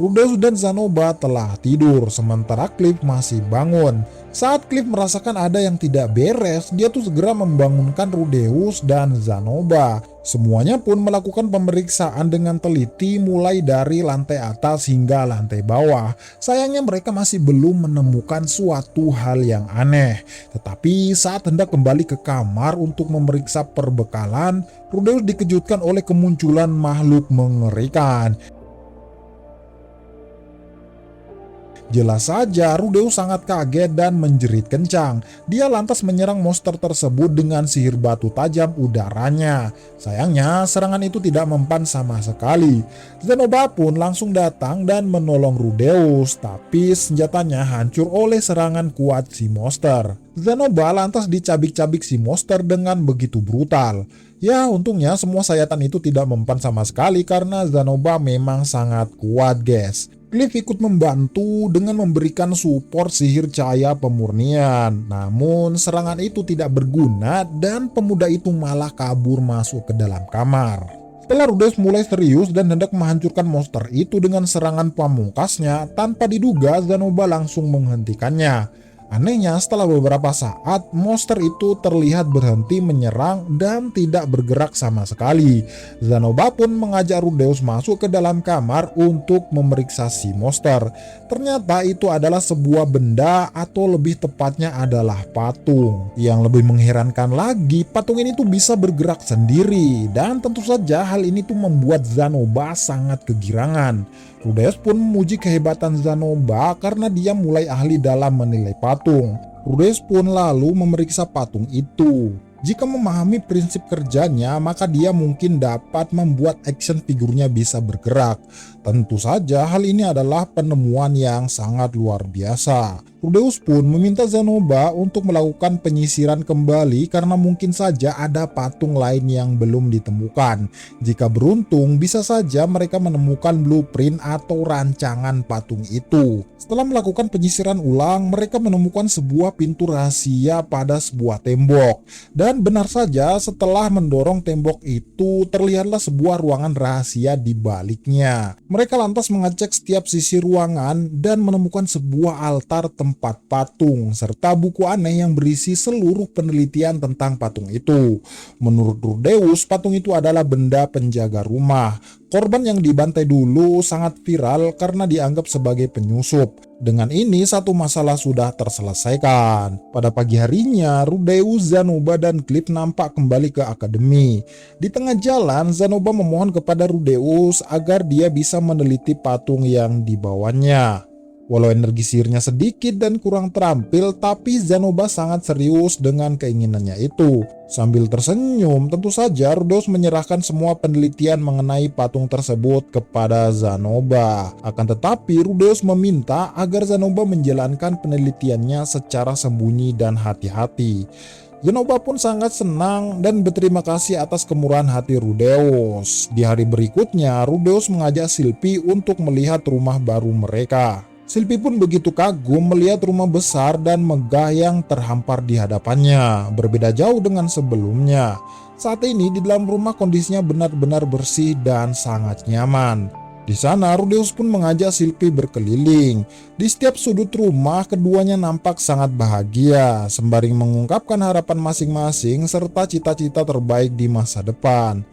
Rudeus dan Zanoba telah tidur, sementara Cliff masih bangun. Saat Cliff merasakan ada yang tidak beres, dia tuh segera membangunkan Rudeus dan Zanoba. Semuanya pun melakukan pemeriksaan dengan teliti mulai dari lantai atas hingga lantai bawah. Sayangnya mereka masih belum menemukan suatu hal yang aneh. Tetapi saat hendak kembali ke kamar untuk memeriksa perbekalan, Rudeus dikejutkan oleh kemunculan makhluk mengerikan. Jelas saja Rudeus sangat kaget dan menjerit kencang. Dia lantas menyerang monster tersebut dengan sihir batu tajam udaranya. Sayangnya serangan itu tidak mempan sama sekali. Zenoba pun langsung datang dan menolong Rudeus, tapi senjatanya hancur oleh serangan kuat si monster. Zenoba lantas dicabik-cabik si monster dengan begitu brutal. Ya, untungnya semua sayatan itu tidak mempan sama sekali karena Zenoba memang sangat kuat, guys. Cliff ikut membantu dengan memberikan support sihir cahaya pemurnian. Namun serangan itu tidak berguna dan pemuda itu malah kabur masuk ke dalam kamar. Setelah Rudeus mulai serius dan hendak menghancurkan monster itu dengan serangan pamungkasnya, tanpa diduga Zenoba langsung menghentikannya. Anehnya, setelah beberapa saat, monster itu terlihat berhenti menyerang dan tidak bergerak sama sekali. Zenoba pun mengajak Rudeus masuk ke dalam kamar untuk memeriksa si monster. Ternyata itu adalah sebuah benda atau lebih tepatnya adalah patung. Yang lebih mengherankan lagi, patung ini tuh bisa bergerak sendiri. Dan tentu saja hal ini tuh membuat Zenoba sangat kegirangan. Rudeus pun memuji kehebatan Zenoba karena dia mulai ahli dalam menilai patung. Rudeus pun lalu memeriksa patung itu. Jika memahami prinsip kerjanya, maka dia mungkin dapat membuat action figurnya bisa bergerak. Tentu saja hal ini adalah penemuan yang sangat luar biasa. Rudeus pun meminta Zenoba untuk melakukan penyisiran kembali karena mungkin saja ada patung lain yang belum ditemukan. Jika beruntung, bisa saja mereka menemukan blueprint atau rancangan patung itu. Setelah melakukan penyisiran ulang, mereka menemukan sebuah pintu rahasia pada sebuah tembok. Dan benar saja, setelah mendorong tembok itu, terlihatlah sebuah ruangan rahasia di baliknya. Mereka lantas mengecek setiap sisi ruangan dan menemukan sebuah altar tempat patung, serta buku aneh yang berisi seluruh penelitian tentang patung itu. Menurut Rudeus, patung itu adalah benda penjaga rumah. Korban yang dibantai dulu sangat viral karena dianggap sebagai penyusup. Dengan ini satu masalah sudah terselesaikan. Pada pagi harinya, Rudeus, Zenoba, dan Cliff nampak kembali ke akademi. Di tengah jalan, Zenoba memohon kepada Rudeus agar dia bisa meneliti patung yang dibawanya. Walau energi sihirnya sedikit dan kurang terampil, tapi Zenoba sangat serius dengan keinginannya itu. Sambil tersenyum, tentu saja Rudeus menyerahkan semua penelitian mengenai patung tersebut kepada Zenoba. Akan tetapi Rudeus meminta agar Zenoba menjalankan penelitiannya secara sembunyi dan hati-hati. Zenoba pun sangat senang dan berterima kasih atas kemurahan hati Rudeus. Di hari berikutnya, Rudeus mengajak Sylvie untuk melihat rumah baru mereka. Sylvie pun begitu kagum melihat rumah besar dan megah yang terhampar di hadapannya, berbeda jauh dengan sebelumnya. Saat ini di dalam rumah kondisinya benar-benar bersih dan sangat nyaman. Di sana Rudeus pun mengajak Sylvie berkeliling. Di setiap sudut rumah keduanya nampak sangat bahagia, sembari mengungkapkan harapan masing-masing serta cita-cita terbaik di masa depan.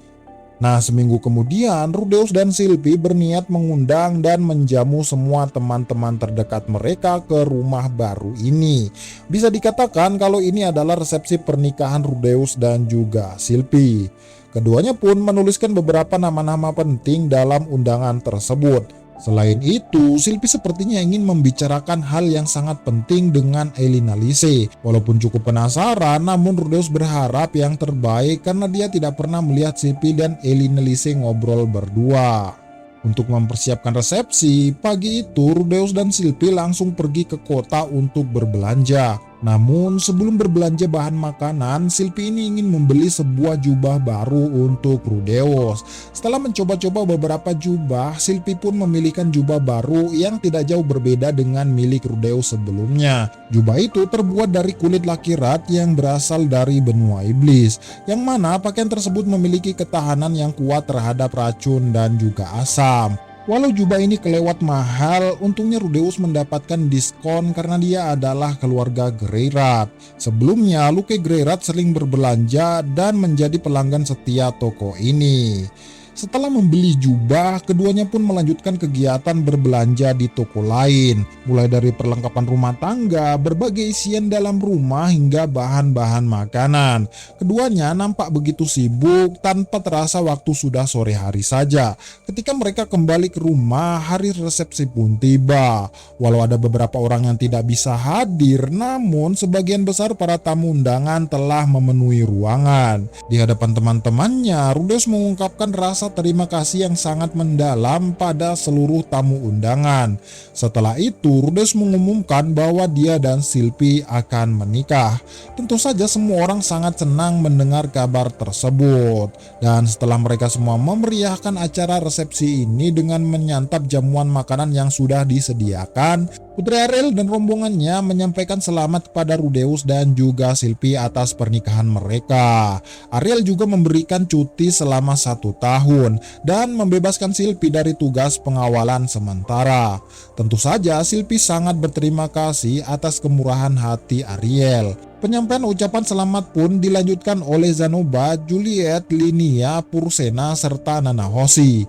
Nah, seminggu kemudian Rudeus dan Sylvie berniat mengundang dan menjamu semua teman-teman terdekat mereka ke rumah baru ini. Bisa dikatakan kalau ini adalah resepsi pernikahan Rudeus dan juga Sylvie. Keduanya pun menuliskan beberapa nama-nama penting dalam undangan tersebut. Selain itu, Sylvie sepertinya ingin membicarakan hal yang sangat penting dengan Elina Lise. Walaupun cukup penasaran, namun Rudeus berharap yang terbaik karena dia tidak pernah melihat Sylvie dan Elina Lise ngobrol berdua. Untuk mempersiapkan resepsi, pagi itu Rudeus dan Sylvie langsung pergi ke kota untuk berbelanja. Namun sebelum berbelanja bahan makanan, Sylvie ini ingin membeli sebuah jubah baru untuk Rudeus. Setelah mencoba-coba beberapa jubah, Sylvie pun memilihkan jubah baru yang tidak jauh berbeda dengan milik Rudeus sebelumnya. Jubah itu terbuat dari kulit lakirat yang berasal dari benua iblis, yang mana pakaian tersebut memiliki ketahanan yang kuat terhadap racun dan juga asam. Walau jubah ini kelewat mahal, untungnya Rudeus mendapatkan diskon karena dia adalah keluarga Greirat. Sebelumnya, Luke Greirat sering berbelanja dan menjadi pelanggan setia toko ini. Setelah membeli jubah, keduanya pun melanjutkan kegiatan berbelanja di toko lain, mulai dari perlengkapan rumah tangga, berbagai isian dalam rumah hingga bahan-bahan makanan. Keduanya nampak begitu sibuk tanpa terasa waktu sudah sore hari saja. Ketika mereka kembali ke rumah, hari resepsi pun tiba. Walau ada beberapa orang yang tidak bisa hadir, namun sebagian besar para tamu undangan telah memenuhi ruangan. Di hadapan teman-temannya, Rudeus mengungkapkan rasa terima kasih yang sangat mendalam pada seluruh tamu undangan. Setelah itu, Rudeus mengumumkan bahwa dia dan Sylvie akan menikah. Tentu saja semua orang sangat senang mendengar kabar tersebut. Dan setelah mereka semua memeriahkan acara resepsi ini dengan menyantap jamuan makanan yang sudah disediakan, Putri Ariel dan rombongannya menyampaikan selamat kepada Rudeus dan juga Sylvie atas pernikahan mereka. Ariel juga memberikan cuti selama 1 tahun dan membebaskan Sylvie dari tugas pengawalan sementara. Tentu saja Sylvie sangat berterima kasih atas kemurahan hati Ariel. Penyampaian ucapan selamat pun dilanjutkan oleh Zanoba, Juliet, Linia, Pursena, serta Nana Hoshi.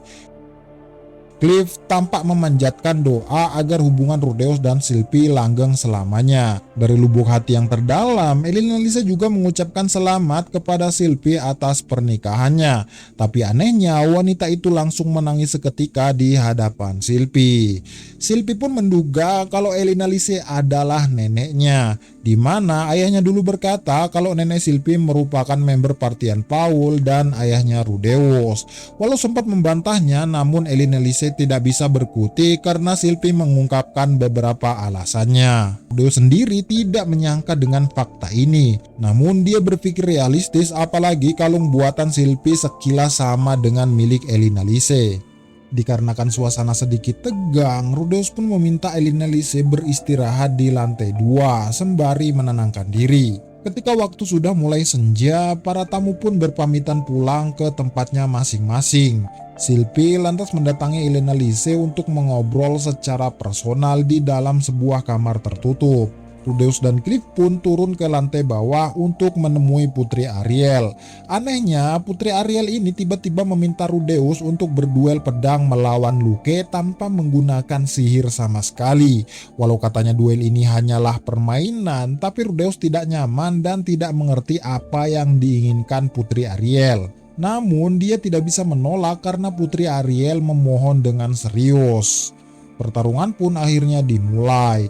Cliff tampak memanjatkan doa agar hubungan Rudeus dan Sylvie langgeng selamanya. Dari lubuk hati yang terdalam, Elinalise juga mengucapkan selamat kepada Sylvie atas pernikahannya. Tapi anehnya, wanita itu langsung menangis seketika di hadapan Sylvie. Sylvie pun menduga kalau Elinalise adalah neneknya, di mana ayahnya dulu berkata kalau nenek Sylvie merupakan member partian Paul dan ayahnya Rudeus. Walau sempat membantahnya, namun Elinalise tidak bisa berkutik karena Sylvie mengungkapkan beberapa alasannya. Rudeus sendiri tidak menyangka dengan fakta ini, namun dia berpikir realistis, apalagi kalung buatan Sylvie sekilas sama dengan milik Elinalise. Dikarenakan suasana sedikit tegang, Rudeus pun meminta Elinalise beristirahat di lantai 2 sembari menenangkan diri. Ketika waktu sudah mulai senja, para tamu pun berpamitan pulang ke tempatnya masing-masing. Sylvie lantas mendatangi Elinalise untuk mengobrol secara personal di dalam sebuah kamar tertutup. Rudeus dan Cliff pun turun ke lantai bawah untuk menemui Putri Ariel. Anehnya, Putri Ariel ini tiba-tiba meminta Rudeus untuk berduel pedang melawan Luke tanpa menggunakan sihir sama sekali. Walau katanya duel ini hanyalah permainan, tapi Rudeus tidak nyaman dan tidak mengerti apa yang diinginkan Putri Ariel. Namun dia tidak bisa menolak karena Putri Ariel memohon dengan serius. Pertarungan pun akhirnya dimulai.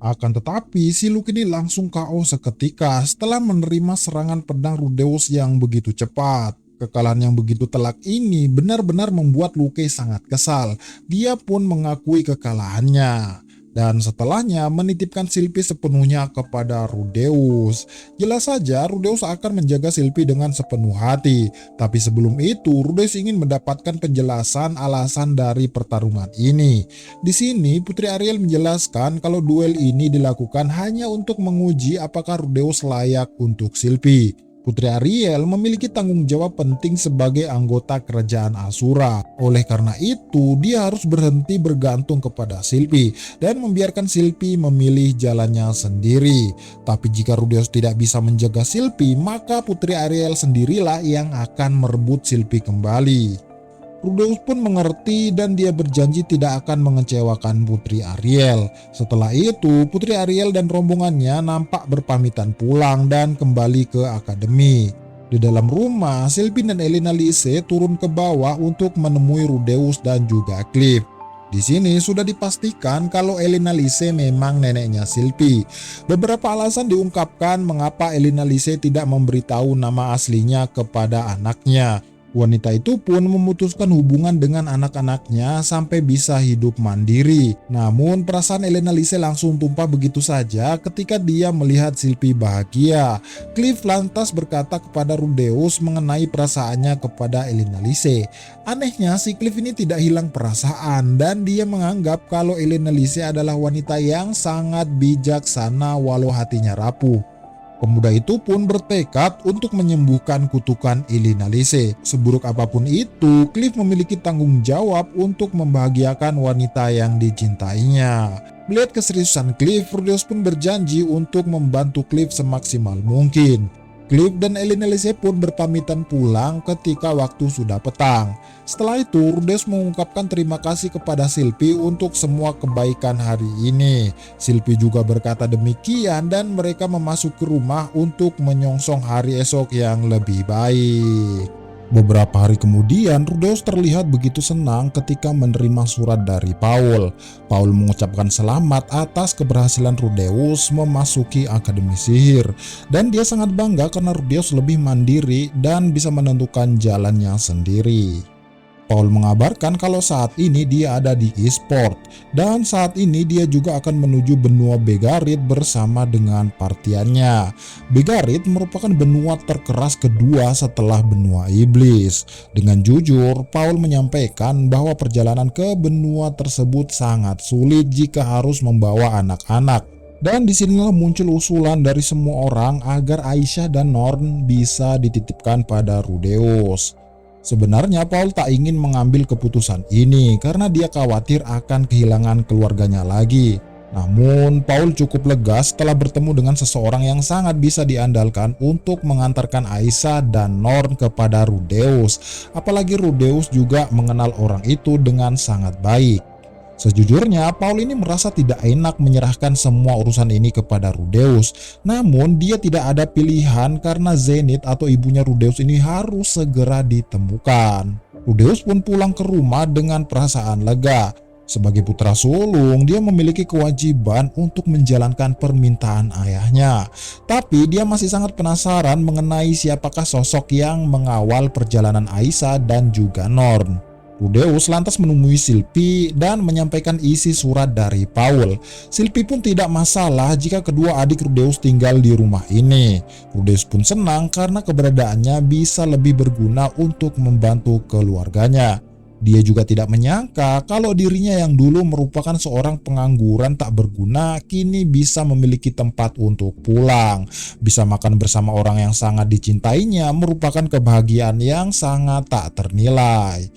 Akan tetapi, si Luke ini langsung KO seketika setelah menerima serangan pedang Rudeus yang begitu cepat. Kekalahan yang begitu telak ini benar-benar membuat Luke sangat kesal. Dia pun mengakui kekalahannya. Dan setelahnya menitipkan Sylvie sepenuhnya kepada Rudeus. Jelas saja Rudeus akan menjaga Sylvie dengan sepenuh hati. Tapi sebelum itu Rudeus ingin mendapatkan penjelasan alasan dari pertarungan ini. Di sini Putri Ariel menjelaskan kalau duel ini dilakukan hanya untuk menguji apakah Rudeus layak untuk Sylvie. Putri Ariel memiliki tanggung jawab penting sebagai anggota kerajaan Asura. Oleh karena itu, dia harus berhenti bergantung kepada Sylvie dan membiarkan Sylvie memilih jalannya sendiri. Tapi jika Rudeus tidak bisa menjaga Sylvie, maka Putri Ariel sendirilah yang akan merebut Sylvie kembali. Rudeus pun mengerti dan dia berjanji tidak akan mengecewakan Putri Ariel. Setelah itu, Putri Ariel dan rombongannya nampak berpamitan pulang dan kembali ke akademi. Di dalam rumah, Sylvie dan Elinalise turun ke bawah untuk menemui Rudeus dan juga Cliff. Di sini sudah dipastikan kalau Elinalise memang neneknya Sylvie. Beberapa alasan diungkapkan mengapa Elinalise tidak memberitahu nama aslinya kepada anaknya. Wanita itu pun memutuskan hubungan dengan anak-anaknya sampai bisa hidup mandiri. Namun perasaan Elinalise langsung tumpah begitu saja ketika dia melihat Sylvie bahagia. Cliff lantas berkata kepada Rudeus mengenai perasaannya kepada Elinalise. Anehnya si Cliff ini tidak hilang perasaan dan dia menganggap kalau Elinalise adalah wanita yang sangat bijaksana walau hatinya rapuh. Pemuda itu pun bertekad untuk menyembuhkan kutukan Ilinalise. Seburuk apapun itu, Cliff memiliki tanggung jawab untuk membahagiakan wanita yang dicintainya. Melihat keseriusan Cliff, Rudeus pun berjanji untuk membantu Cliff semaksimal mungkin. Cliff dan Ilinalise pun berpamitan pulang ketika waktu sudah petang. Setelah itu, Rudeus mengungkapkan terima kasih kepada Sylvie untuk semua kebaikan hari ini. Sylvie juga berkata demikian dan mereka memasuki rumah untuk menyongsong hari esok yang lebih baik. Beberapa hari kemudian, Rudeus terlihat begitu senang ketika menerima surat dari Paul. Paul mengucapkan selamat atas keberhasilan Rudeus memasuki Akademi Sihir. Dan dia sangat bangga karena Rudeus lebih mandiri dan bisa menentukan jalannya sendiri. Paul mengabarkan kalau saat ini dia ada di e-sport dan saat ini dia juga akan menuju benua Begarit bersama dengan partiannya. Begarit merupakan benua terkeras kedua setelah benua iblis. Dengan jujur, Paul menyampaikan bahwa perjalanan ke benua tersebut sangat sulit jika harus membawa anak-anak. Dan disinilah muncul usulan dari semua orang agar Aisyah dan Norn bisa dititipkan pada Rudeus. Sebenarnya Paul tak ingin mengambil keputusan ini karena dia khawatir akan kehilangan keluarganya lagi. Namun Paul cukup lega setelah bertemu dengan seseorang yang sangat bisa diandalkan untuk mengantarkan Aisyah dan Norn kepada Rudeus. Apalagi Rudeus juga mengenal orang itu dengan sangat baik. Sejujurnya, Paul ini merasa tidak enak menyerahkan semua urusan ini kepada Rudeus. Namun, dia tidak ada pilihan karena Zenith atau ibunya Rudeus ini harus segera ditemukan. Rudeus pun pulang ke rumah dengan perasaan lega. Sebagai putra sulung, dia memiliki kewajiban untuk menjalankan permintaan ayahnya. Tapi dia masih sangat penasaran mengenai siapakah sosok yang mengawal perjalanan Aisyah dan juga Norn. Rudeus lantas menemui Sylvie dan menyampaikan isi surat dari Paul. Sylvie pun tidak masalah jika kedua adik Rudeus tinggal di rumah ini. Rudeus pun senang karena keberadaannya bisa lebih berguna untuk membantu keluarganya. Dia juga tidak menyangka kalau dirinya yang dulu merupakan seorang pengangguran tak berguna kini bisa memiliki tempat untuk pulang. Bisa makan bersama orang yang sangat dicintainya merupakan kebahagiaan yang sangat tak ternilai.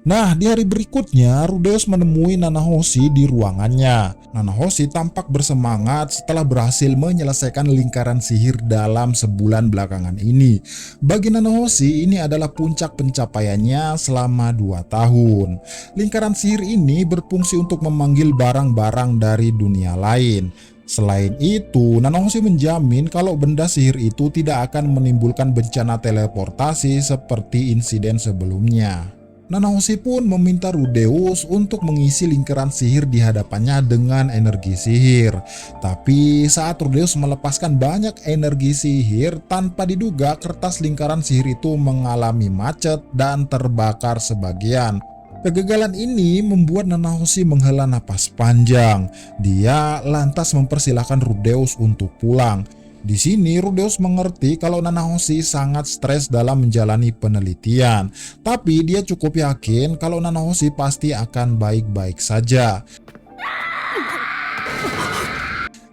Nah, di hari berikutnya, Rudeus menemui Nanahoshi di ruangannya. Nanahoshi tampak bersemangat setelah berhasil menyelesaikan lingkaran sihir dalam sebulan belakangan ini. Bagi Nanahoshi, ini adalah puncak pencapaiannya selama 2 tahun. Lingkaran sihir ini berfungsi untuk memanggil barang-barang dari dunia lain. Selain itu, Nanahoshi menjamin kalau benda sihir itu tidak akan menimbulkan bencana teleportasi seperti insiden sebelumnya. Nanahoshi pun meminta Rudeus untuk mengisi lingkaran sihir di hadapannya dengan energi sihir. Tapi saat Rudeus melepaskan banyak energi sihir, tanpa diduga kertas lingkaran sihir itu mengalami macet dan terbakar sebagian. Kegagalan ini membuat Nanahoshi menghela napas panjang. Dia lantas mempersilahkan Rudeus untuk pulang. Di sini Rudeus mengerti kalau Nanahoshi sangat stres dalam menjalani penelitian, tapi dia cukup yakin kalau Nanahoshi pasti akan baik-baik saja.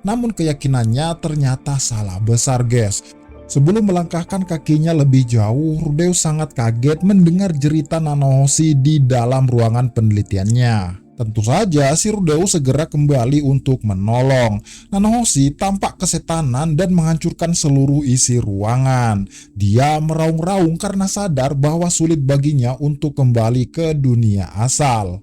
Namun keyakinannya ternyata salah besar, guys. Sebelum melangkahkan kakinya lebih jauh, Rudeus sangat kaget mendengar jeritan Nanahoshi di dalam ruangan penelitiannya. Tentu saja si Rudeus segera kembali untuk menolong. Nanahoshi tampak kesetanan dan menghancurkan seluruh isi ruangan. Dia meraung-raung karena sadar bahwa sulit baginya untuk kembali ke dunia asal.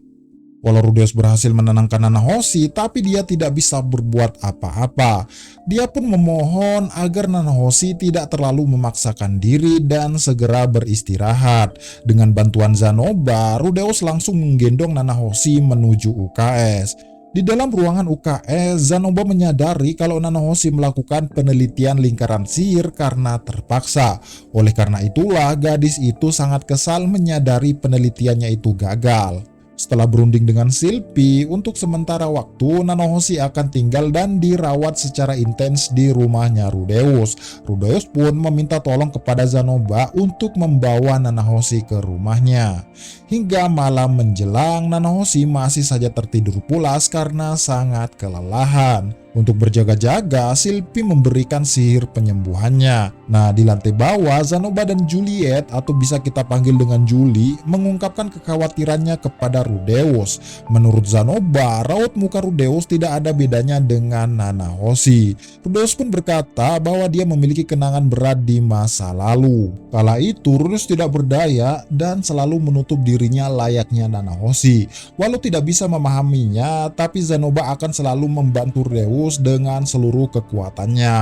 Walau Rudeus berhasil menenangkan Nanahoshi, tapi dia tidak bisa berbuat apa-apa. Dia pun memohon agar Nanahoshi tidak terlalu memaksakan diri dan segera beristirahat. Dengan bantuan Zanoba, Rudeus langsung menggendong Nanahoshi menuju UKS. Di dalam ruangan UKS, Zanoba menyadari kalau Nanahoshi melakukan penelitian lingkaran sihir karena terpaksa. Oleh karena itulah, gadis itu sangat kesal menyadari penelitiannya itu gagal. Setelah berunding dengan Sylvie, untuk sementara waktu Nanahoshi akan tinggal dan dirawat secara intens di rumahnya Rudeus. Rudeus pun meminta tolong kepada Zanoba untuk membawa Nanahoshi ke rumahnya. Hingga malam menjelang, Nanahoshi masih saja tertidur pulas karena sangat kelelahan. Untuk berjaga-jaga, Sylvie memberikan sihir penyembuhannya. Nah, di lantai bawah, Zanoba dan Juliet, atau bisa kita panggil dengan Julie, mengungkapkan kekhawatirannya kepada Rudeus. Menurut Zanoba, raut muka Rudeus tidak ada bedanya dengan Nanahoshi. Rudeus pun berkata bahwa dia memiliki kenangan berat di masa lalu. Kala itu, Rudeus tidak berdaya dan selalu menutup dirinya layaknya Nanahoshi. Walau tidak bisa memahaminya, tapi Zanoba akan selalu membantu Rudeus dengan seluruh kekuatannya.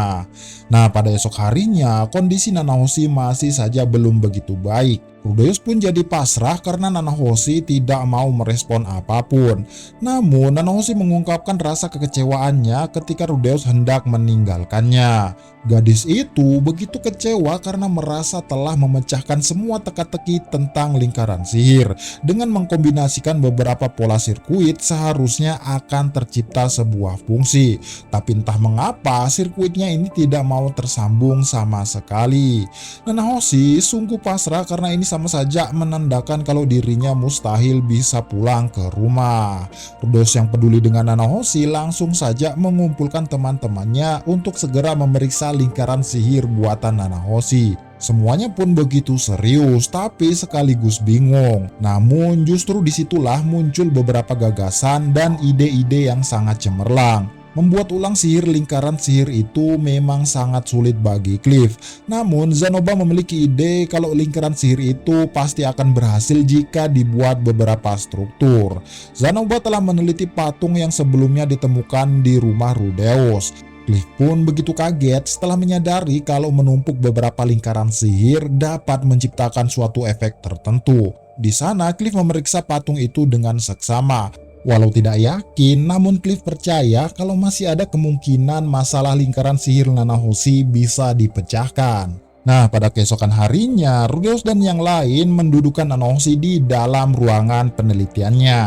Nah, pada esok harinya, kondisi Nanahoshi masih saja belum begitu baik. Rudeus pun jadi pasrah karena Nanahoshi tidak mau merespon apapun. Namun, Nanahoshi mengungkapkan rasa kekecewaannya ketika Rudeus hendak meninggalkannya. Gadis itu begitu kecewa karena merasa telah memecahkan semua teka-teki tentang lingkaran sihir. Dengan mengkombinasikan beberapa pola sirkuit, seharusnya akan tercipta sebuah fungsi. Tapi entah mengapa, sirkuitnya ini tidak mau tersambung sama sekali. Nanahoshi sungguh pasrah karena ini sama saja menandakan kalau dirinya mustahil bisa pulang ke rumah. Rudeus yang peduli dengan Nanahoshi langsung saja mengumpulkan teman-temannya untuk segera memeriksa lingkaran sihir buatan Nanahoshi. Semuanya pun begitu serius tapi sekaligus bingung. Namun justru disitulah muncul beberapa gagasan dan ide-ide yang sangat cemerlang. Membuat ulang sihir lingkaran sihir itu memang sangat sulit bagi Cliff. Namun Zanoba memiliki ide kalau lingkaran sihir itu pasti akan berhasil jika dibuat beberapa struktur. Zanoba telah meneliti patung yang sebelumnya ditemukan di rumah Rudeus. Cliff pun begitu kaget setelah menyadari kalau menumpuk beberapa lingkaran sihir dapat menciptakan suatu efek tertentu. Di sana Cliff memeriksa patung itu dengan seksama. Walau tidak yakin, namun Cliff percaya kalau masih ada kemungkinan masalah lingkaran sihir Nanahoshi bisa dipecahkan. Nah, pada keesokan harinya, Rudeus dan yang lain mendudukan Nanahoshi di dalam ruangan penelitiannya.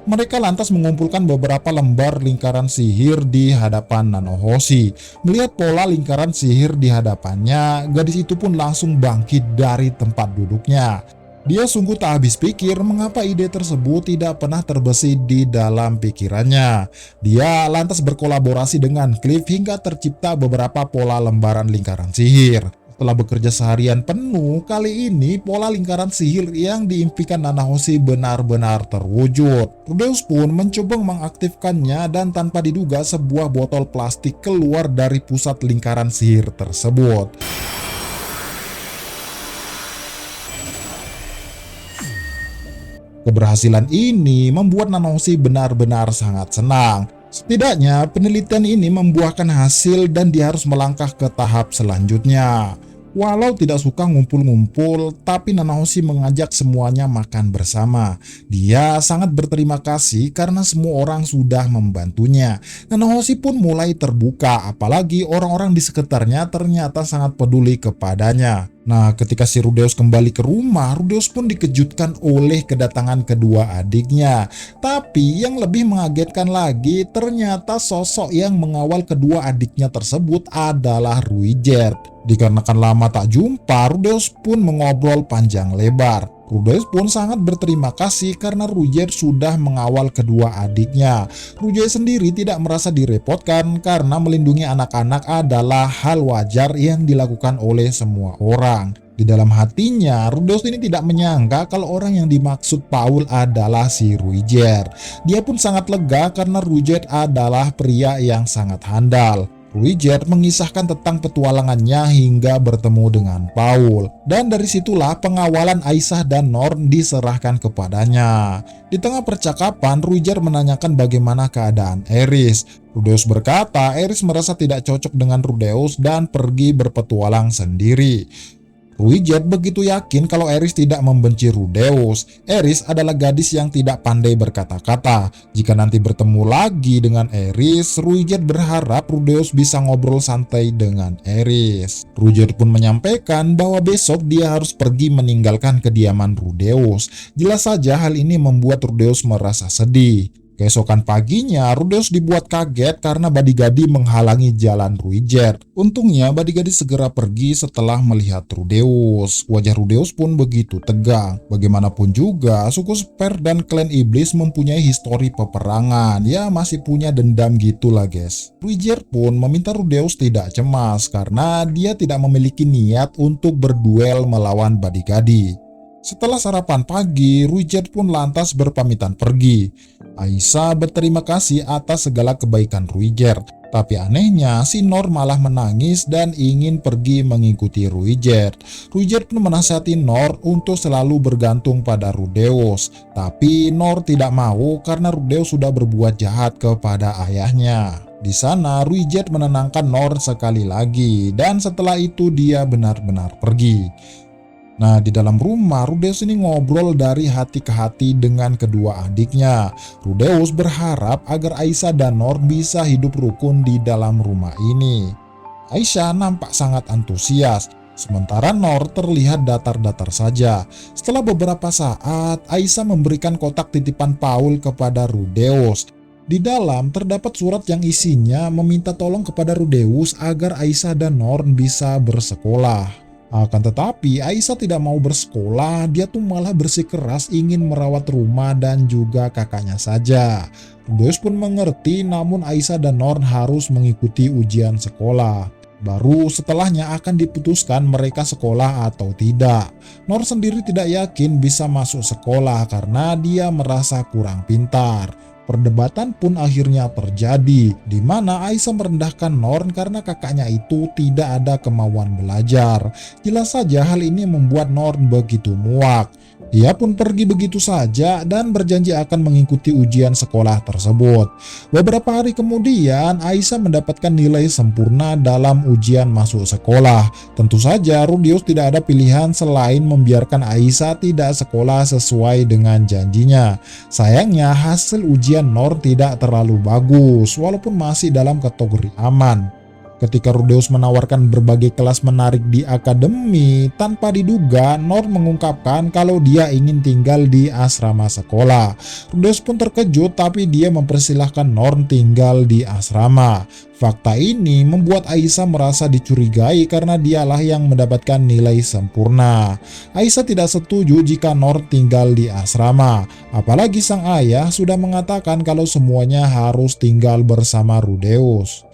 Mereka lantas mengumpulkan beberapa lembar lingkaran sihir di hadapan Nanahoshi. Melihat pola lingkaran sihir di hadapannya, gadis itu pun langsung bangkit dari tempat duduknya. Dia sungguh tak habis pikir mengapa ide tersebut tidak pernah terbesit di dalam pikirannya. Dia lantas berkolaborasi dengan Cliff hingga tercipta beberapa pola lembaran lingkaran sihir. Setelah bekerja seharian penuh, kali ini pola lingkaran sihir yang diimpikan Nanahoshi benar-benar terwujud. Rudeus pun mencoba mengaktifkannya dan tanpa diduga sebuah botol plastik keluar dari pusat lingkaran sihir tersebut. Keberhasilan ini membuat Nanahoshi benar-benar sangat senang. Setidaknya penelitian ini membuahkan hasil dan dia harus melangkah ke tahap selanjutnya. Walau tidak suka ngumpul-ngumpul, tapi Nanahoshi mengajak semuanya makan bersama. Dia sangat berterima kasih karena semua orang sudah membantunya. Nanahoshi pun mulai terbuka, apalagi orang-orang di sekitarnya ternyata sangat peduli kepadanya. Nah, ketika si Rudeus kembali ke rumah, Rudeus pun dikejutkan oleh kedatangan kedua adiknya. Tapi yang lebih mengagetkan lagi, ternyata sosok yang mengawal kedua adiknya tersebut adalah Ruijerd. Dikarenakan lama tak jumpa, Rudeus pun mengobrol panjang lebar. Rudeus pun sangat berterima kasih karena Ruijerd sudah mengawal kedua adiknya. Ruijerd sendiri tidak merasa direpotkan karena melindungi anak-anak adalah hal wajar yang dilakukan oleh semua orang. Di dalam hatinya, Rudeus ini tidak menyangka kalau orang yang dimaksud Paul adalah si Ruijerd. Dia pun sangat lega karena Ruijerd adalah pria yang sangat handal. Ruijerd mengisahkan tentang petualangannya hingga bertemu dengan Paul. Dan dari situlah pengawalan Aisyah dan Norn diserahkan kepadanya. Di tengah percakapan, Ruijerd menanyakan bagaimana keadaan Eris. Rudeus berkata Eris merasa tidak cocok dengan Rudeus dan pergi berpetualang sendiri. Ruijerd begitu yakin kalau Eris tidak membenci Rudeus. Eris adalah gadis yang tidak pandai berkata-kata. Jika nanti bertemu lagi dengan Eris, Ruijerd berharap Rudeus bisa ngobrol santai dengan Eris. Ruijerd pun menyampaikan bahwa besok dia harus pergi meninggalkan kediaman Rudeus. Jelas saja hal ini membuat Rudeus merasa sedih. Keesokan paginya, Rudeus dibuat kaget karena Badigadi menghalangi jalan Ruijer. Untungnya, Badigadi segera pergi setelah melihat Rudeus. Wajah Rudeus pun begitu tegang. Bagaimanapun juga, suku Sper dan klan iblis mempunyai histori peperangan. Ya, masih punya dendam gitulah guys. Ruijer pun meminta Rudeus tidak cemas karena dia tidak memiliki niat untuk berduel melawan Badigadi. Setelah sarapan pagi, Ruijer pun lantas berpamitan pergi. Aisyah berterima kasih atas segala kebaikan Ruijer, tapi anehnya si Nor malah menangis dan ingin pergi mengikuti Ruijer. Ruijer pun menasihati Nor untuk selalu bergantung pada Rudeus, tapi Nor tidak mau karena Rudeus sudah berbuat jahat kepada ayahnya. Di sana Ruijer menenangkan Nor sekali lagi dan setelah itu dia benar-benar pergi. Nah, di dalam rumah, Rudeus ini ngobrol dari hati ke hati dengan kedua adiknya. Rudeus berharap agar Aisyah dan Nor bisa hidup rukun di dalam rumah ini. Aisyah nampak sangat antusias, sementara Nor terlihat datar-datar saja. Setelah beberapa saat, Aisyah memberikan kotak titipan Paul kepada Rudeus. Di dalam terdapat surat yang isinya meminta tolong kepada Rudeus agar Aisyah dan Nor bisa bersekolah. Akan tetapi Aisyah tidak mau bersekolah, dia tuh malah bersikeras ingin merawat rumah dan juga kakaknya saja. Rudeus pun mengerti, namun Aisyah dan Nor harus mengikuti ujian sekolah. Baru setelahnya akan diputuskan mereka sekolah atau tidak. Nor sendiri tidak yakin bisa masuk sekolah karena dia merasa kurang pintar. Perdebatan pun akhirnya terjadi, di mana Aisyah merendahkan Nor karena kakaknya itu tidak ada kemauan belajar. Jelas saja hal ini membuat Nor begitu muak. Dia pun pergi begitu saja dan berjanji akan mengikuti ujian sekolah tersebut. Beberapa hari kemudian, Aisyah mendapatkan nilai sempurna dalam ujian masuk sekolah. Tentu saja Rudeus tidak ada pilihan selain membiarkan Aisyah tidak sekolah sesuai dengan janjinya. Sayangnya hasil ujian Nor tidak terlalu bagus, walaupun masih dalam kategori aman. Ketika Rudeus menawarkan berbagai kelas menarik di akademi, tanpa diduga Nor mengungkapkan kalau dia ingin tinggal di asrama sekolah. Rudeus pun terkejut, tapi dia mempersilahkan Nor tinggal di asrama. Fakta ini membuat Aisyah merasa dicurigai karena dialah yang mendapatkan nilai sempurna. Aisyah tidak setuju jika Nor tinggal di asrama, apalagi sang ayah sudah mengatakan kalau semuanya harus tinggal bersama Rudeus.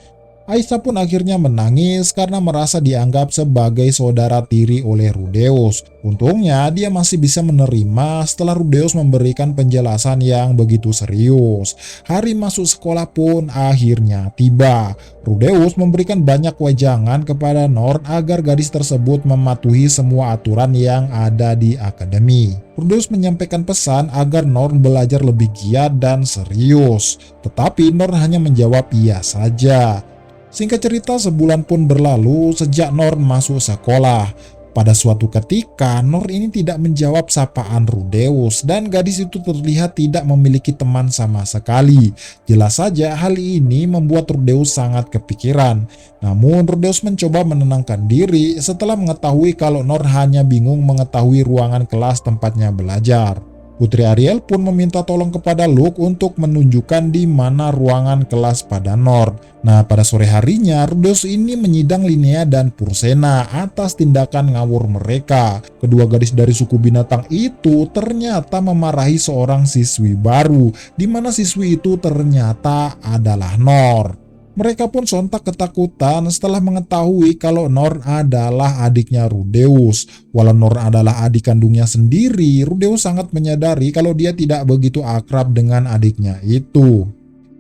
Aisyah pun akhirnya menangis karena merasa dianggap sebagai saudara tiri oleh Rudeus. Untungnya dia masih bisa menerima setelah Rudeus memberikan penjelasan yang begitu serius. Hari masuk sekolah pun akhirnya tiba. Rudeus memberikan banyak wejangan kepada Nor agar gadis tersebut mematuhi semua aturan yang ada di akademi. Rudeus menyampaikan pesan agar Nor belajar lebih giat dan serius. Tetapi Nor hanya menjawab iya saja. Singkat cerita, sebulan pun berlalu sejak Nor masuk sekolah. Pada suatu ketika, Nor ini tidak menjawab sapaan Rudeus dan gadis itu terlihat tidak memiliki teman sama sekali. Jelas saja hal ini membuat Rudeus sangat kepikiran. Namun Rudeus mencoba menenangkan diri setelah mengetahui kalau Nor hanya bingung mengetahui ruangan kelas tempatnya belajar. Putri Ariel pun meminta tolong kepada Luke untuk menunjukkan di mana ruangan kelas pada Nor. Nah, pada sore harinya, Rudeus ini menyidang Linnea dan Pursena atas tindakan ngawur mereka. Kedua gadis dari suku binatang itu ternyata memarahi seorang siswi baru, di mana siswi itu ternyata adalah Nor. Mereka pun sontak ketakutan setelah mengetahui kalau Nor adalah adiknya Rudeus. Walau Nor adalah adik kandungnya sendiri, Rudeus sangat menyadari kalau dia tidak begitu akrab dengan adiknya itu.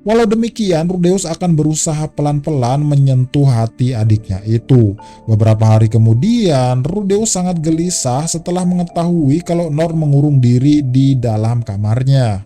Walau demikian, Rudeus akan berusaha pelan-pelan menyentuh hati adiknya itu. Beberapa hari kemudian, Rudeus sangat gelisah setelah mengetahui kalau Nor mengurung diri di dalam kamarnya.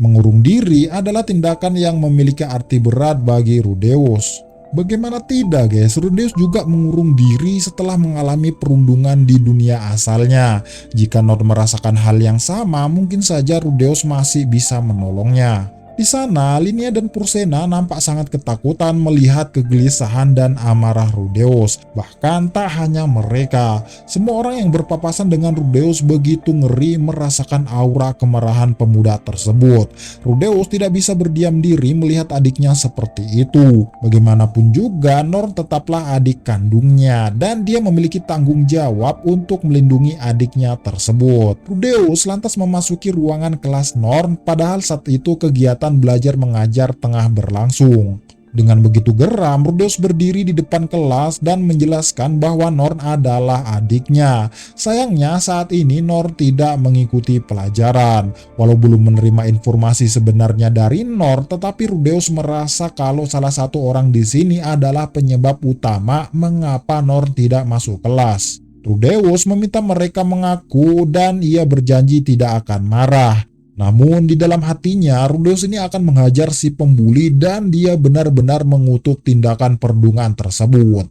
Mengurung diri adalah tindakan yang memiliki arti berat bagi Rudeus. Bagaimana tidak guys, Rudeus juga mengurung diri setelah mengalami perundungan di dunia asalnya. Jika Nor merasakan hal yang sama, mungkin saja Rudeus masih bisa menolongnya. Di sana, Linia dan Pursena nampak sangat ketakutan melihat kegelisahan dan amarah Rudeus. Bahkan tak hanya mereka, semua orang yang berpapasan dengan Rudeus begitu ngeri merasakan aura kemarahan pemuda tersebut. Rudeus tidak bisa berdiam diri melihat adiknya seperti itu. Bagaimanapun juga, Norn tetaplah adik kandungnya dan dia memiliki tanggung jawab untuk melindungi adiknya tersebut. Rudeus lantas memasuki ruangan kelas Norn, padahal saat itu kegiatan belajar mengajar tengah berlangsung. Dengan begitu geram, Rudeus berdiri di depan kelas dan menjelaskan bahwa Norn adalah adiknya. Sayangnya saat ini Norn tidak mengikuti pelajaran. Walau belum menerima informasi sebenarnya dari Norn, tetapi Rudeus merasa kalau salah satu orang di sini adalah penyebab utama mengapa Norn tidak masuk kelas. Rudeus meminta mereka mengaku dan ia berjanji tidak akan marah. Namun di dalam hatinya, Rudeus ini akan menghajar si pembuli dan dia benar-benar mengutuk tindakan perdungan tersebut.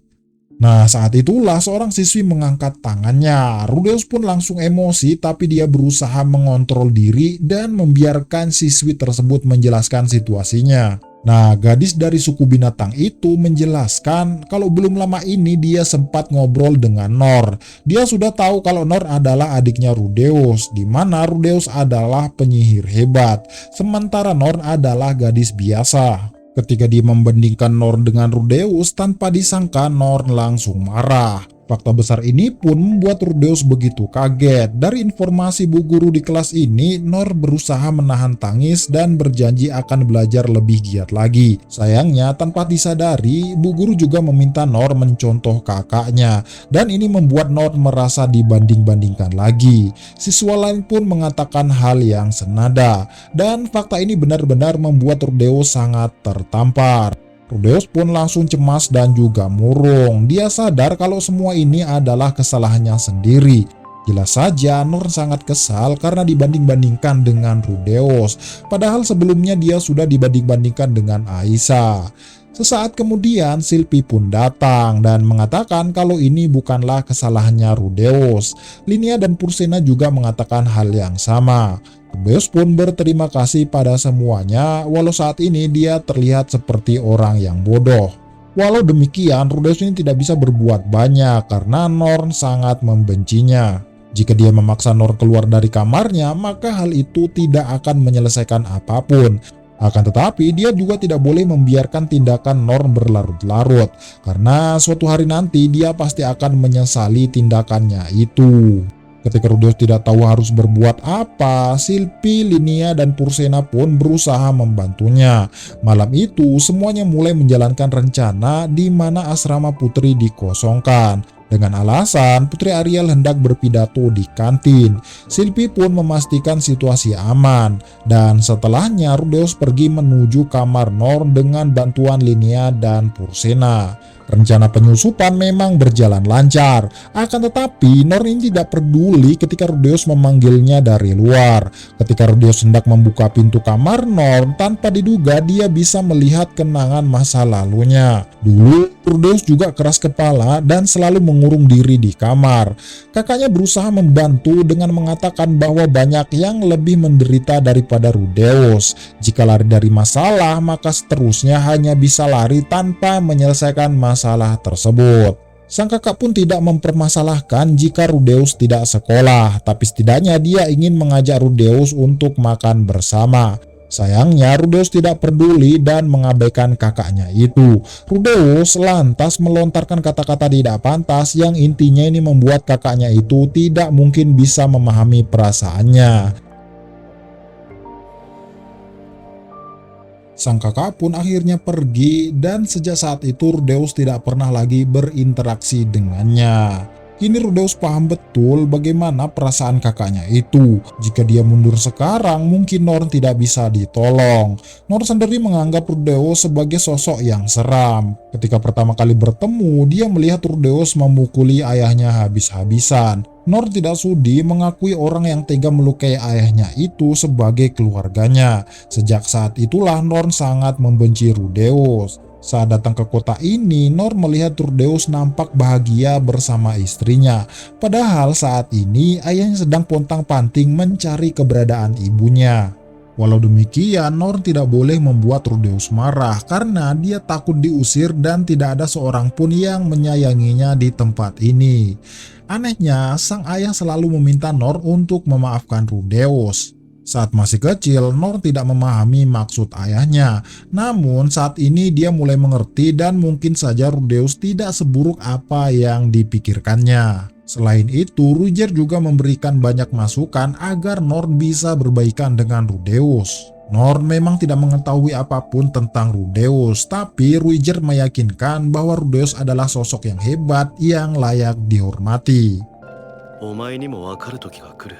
Nah, saat itulah seorang siswi mengangkat tangannya. Rudeus pun langsung emosi, tapi dia berusaha mengontrol diri dan membiarkan siswi tersebut menjelaskan situasinya. Nah, gadis dari suku binatang itu menjelaskan kalau belum lama ini dia sempat ngobrol dengan Nor. Dia sudah tahu kalau Nor adalah adiknya Rudeus, di mana Rudeus adalah penyihir hebat, sementara Nor adalah gadis biasa. Ketika dia membandingkan Nor dengan Rudeus, tanpa disangka Nor langsung marah. Fakta besar ini pun membuat Rudeus begitu kaget. Dari informasi bu guru di kelas ini, Nor berusaha menahan tangis dan berjanji akan belajar lebih giat lagi. Sayangnya, tanpa disadari, bu guru juga meminta Nor mencontoh kakaknya. Dan ini membuat Nor merasa dibanding-bandingkan lagi. Siswa lain pun mengatakan hal yang senada. Dan fakta ini benar-benar membuat Rudeus sangat tertampar. Rudeus pun langsung cemas dan juga murung. Dia sadar kalau semua ini adalah kesalahannya sendiri. Jelas saja Nor sangat kesal karena dibanding-bandingkan dengan Rudeus. Padahal sebelumnya dia sudah dibanding-bandingkan dengan Aisyah. Sesaat kemudian Sylvie pun datang dan mengatakan kalau ini bukanlah kesalahannya Rudeus. Linia dan Pursena juga mengatakan hal yang sama. Rudeus pun berterima kasih pada semuanya, walau saat ini dia terlihat seperti orang yang bodoh. Walau demikian, Rudeus ini tidak bisa berbuat banyak karena Norn sangat membencinya. Jika dia memaksa Norn keluar dari kamarnya, maka hal itu tidak akan menyelesaikan apapun. Akan tetapi, dia juga tidak boleh membiarkan tindakan Norn berlarut-larut, karena suatu hari nanti dia pasti akan menyesali tindakannya itu. Ketika Rudeus tidak tahu harus berbuat apa, Sylvie, Linia, dan Pursena pun berusaha membantunya. Malam itu, semuanya mulai menjalankan rencana di mana asrama putri dikosongkan. Dengan alasan Putri Ariel hendak berpidato di kantin. Sylvie pun memastikan situasi aman. Dan setelahnya Rudeus pergi menuju kamar Norn dengan bantuan Linia dan Pursena. Rencana penyusupan memang berjalan lancar, akan tetapi Norn ini tidak peduli ketika Rudeus memanggilnya dari luar. Ketika Rudeus hendak membuka pintu kamar Norn, tanpa diduga dia bisa melihat kenangan masa lalunya. Dulu Rudeus juga keras kepala dan selalu mengurung diri di kamar. Kakaknya berusaha membantu dengan mengatakan bahwa banyak yang lebih menderita daripada Rudeus. Jika lari dari masalah, maka seterusnya hanya bisa lari tanpa menyelesaikan masalah tersebut. Sang kakak pun tidak mempermasalahkan jika Rudeus tidak sekolah, tapi setidaknya dia ingin mengajak Rudeus untuk makan bersama. Sayangnya Rudeus tidak peduli dan mengabaikan kakaknya itu. Rudeus lantas melontarkan kata-kata tidak pantas yang intinya ini membuat kakaknya itu tidak mungkin bisa memahami perasaannya. Sang kakak pun akhirnya pergi dan sejak saat itu Rudeus tidak pernah lagi berinteraksi dengannya. Kini Rudeus paham betul bagaimana perasaan kakaknya itu. Jika dia mundur sekarang, mungkin Norn tidak bisa ditolong. Norn sendiri menganggap Rudeus sebagai sosok yang seram. Ketika pertama kali bertemu, dia melihat Rudeus memukuli ayahnya habis-habisan. Norn tidak sudi mengakui orang yang tega melukai ayahnya itu sebagai keluarganya. Sejak saat itulah Norn sangat membenci Rudeus. Saat datang ke kota ini, Norn melihat Rudeus nampak bahagia bersama istrinya. Padahal saat ini ayahnya sedang pontang-panting mencari keberadaan ibunya. Walau demikian, Norn tidak boleh membuat Rudeus marah karena dia takut diusir dan tidak ada seorang pun yang menyayanginya di tempat ini. Anehnya, sang ayah selalu meminta Norn untuk memaafkan Rudeus. Saat masih kecil, Norn tidak memahami maksud ayahnya. Namun saat ini dia mulai mengerti dan mungkin saja Rudeus tidak seburuk apa yang dipikirkannya. Selain itu, Ruiger juga memberikan banyak masukan agar Norn bisa berbaikan dengan Rudeus. Norn memang tidak mengetahui apapun tentang Rudeus, tapi Ruiger meyakinkan bahwa Rudeus adalah sosok yang hebat yang layak dihormati. お前にも分かる時が来る。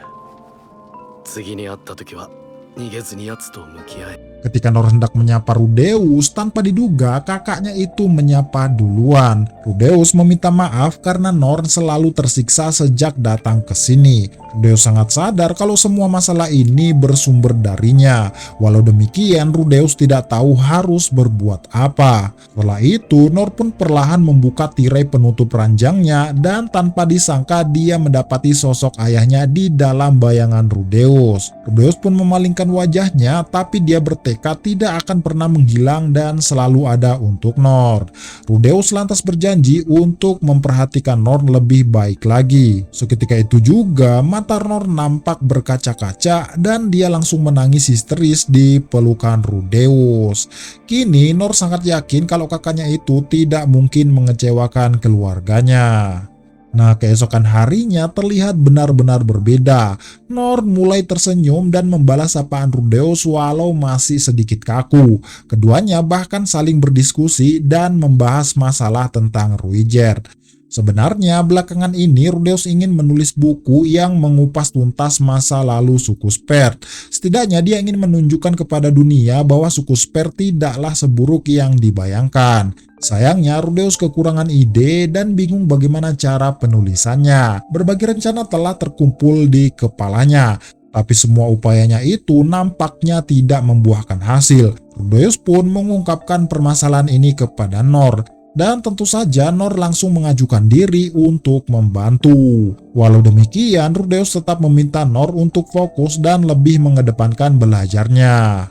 次に会った時は逃げずに奴と向き合え。 Ketika Norn hendak menyapa Rudeus, tanpa diduga kakaknya itu menyapa duluan. Rudeus meminta maaf karena Norn selalu tersiksa sejak datang ke sini. Rudeus sangat sadar kalau semua masalah ini bersumber darinya. Walau demikian, Rudeus tidak tahu harus berbuat apa. Setelah itu, Norn pun perlahan membuka tirai penutup ranjangnya dan tanpa disangka dia mendapati sosok ayahnya di dalam bayangan Rudeus. Rudeus pun memalingkan wajahnya, tapi dia bertekad tidak akan pernah menghilang dan selalu ada untuk Norn. Rudeus lantas berjanji untuk memperhatikan Norn lebih baik lagi. Seketika itu juga mata Norn nampak berkaca-kaca dan dia langsung menangis histeris di pelukan Rudeus. Kini Norn sangat yakin kalau kakaknya itu tidak mungkin mengecewakan keluarganya. Nah, keesokan harinya terlihat benar-benar berbeda. Norn mulai tersenyum dan membalas sapaan Rudeus walau masih sedikit kaku. Keduanya bahkan saling berdiskusi dan membahas masalah tentang Ruiger. Sebenarnya belakangan ini Rudeus ingin menulis buku yang mengupas tuntas masa lalu suku Spear. Setidaknya dia ingin menunjukkan kepada dunia bahwa suku Spear tidaklah seburuk yang dibayangkan. Sayangnya Rudeus kekurangan ide dan bingung bagaimana cara penulisannya. Berbagai rencana telah terkumpul di kepalanya, tapi semua upayanya itu nampaknya tidak membuahkan hasil. Rudeus pun mengungkapkan permasalahan ini kepada Norn. Dan tentu saja Norn langsung mengajukan diri untuk membantu. Walau demikian, Rudeus tetap meminta Norn untuk fokus dan lebih mengedepankan belajarnya.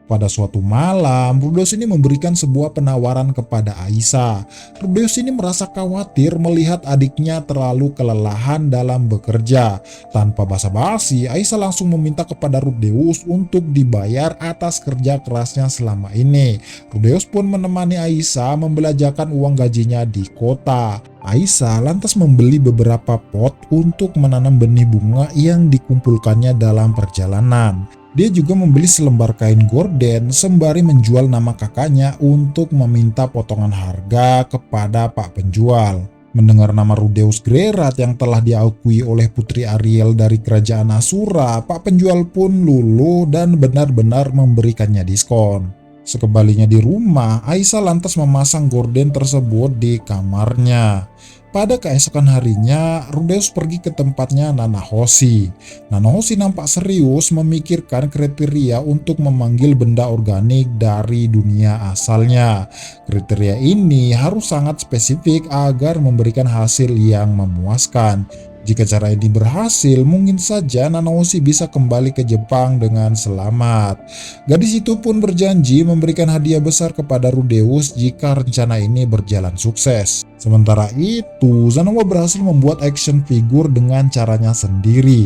Pada suatu malam, Rudeus ini memberikan sebuah penawaran kepada Aisyah. Rudeus ini merasa khawatir melihat adiknya terlalu kelelahan dalam bekerja. Tanpa basa-basi, Aisyah langsung meminta kepada Rudeus untuk dibayar atas kerja kerasnya selama ini. Rudeus pun menemani Aisyah membelanjakan uang gajinya di kota. Aisyah lantas membeli beberapa pot untuk menanam benih bunga yang dikumpulkannya dalam perjalanan. Dia juga membeli selembar kain gorden sembari menjual nama kakaknya untuk meminta potongan harga kepada Pak Penjual. Mendengar nama Rudeus Grerat yang telah diakui oleh Putri Ariel dari Kerajaan Asura, Pak Penjual pun luluh dan benar-benar memberikannya diskon. Sekembalinya di rumah, Aisyah lantas memasang gorden tersebut di kamarnya. Pada keesokan harinya, Rudeus pergi ke tempatnya Nanahoshi. Nanahoshi nampak serius memikirkan kriteria untuk memanggil benda organik dari dunia asalnya. Kriteria ini harus sangat spesifik agar memberikan hasil yang memuaskan. Jika cara ini berhasil, mungkin saja Nanahoshi bisa kembali ke Jepang dengan selamat. Gadis itu pun berjanji memberikan hadiah besar kepada Rudeus jika rencana ini berjalan sukses. Sementara itu, Zanowa berhasil membuat action figure dengan caranya sendiri.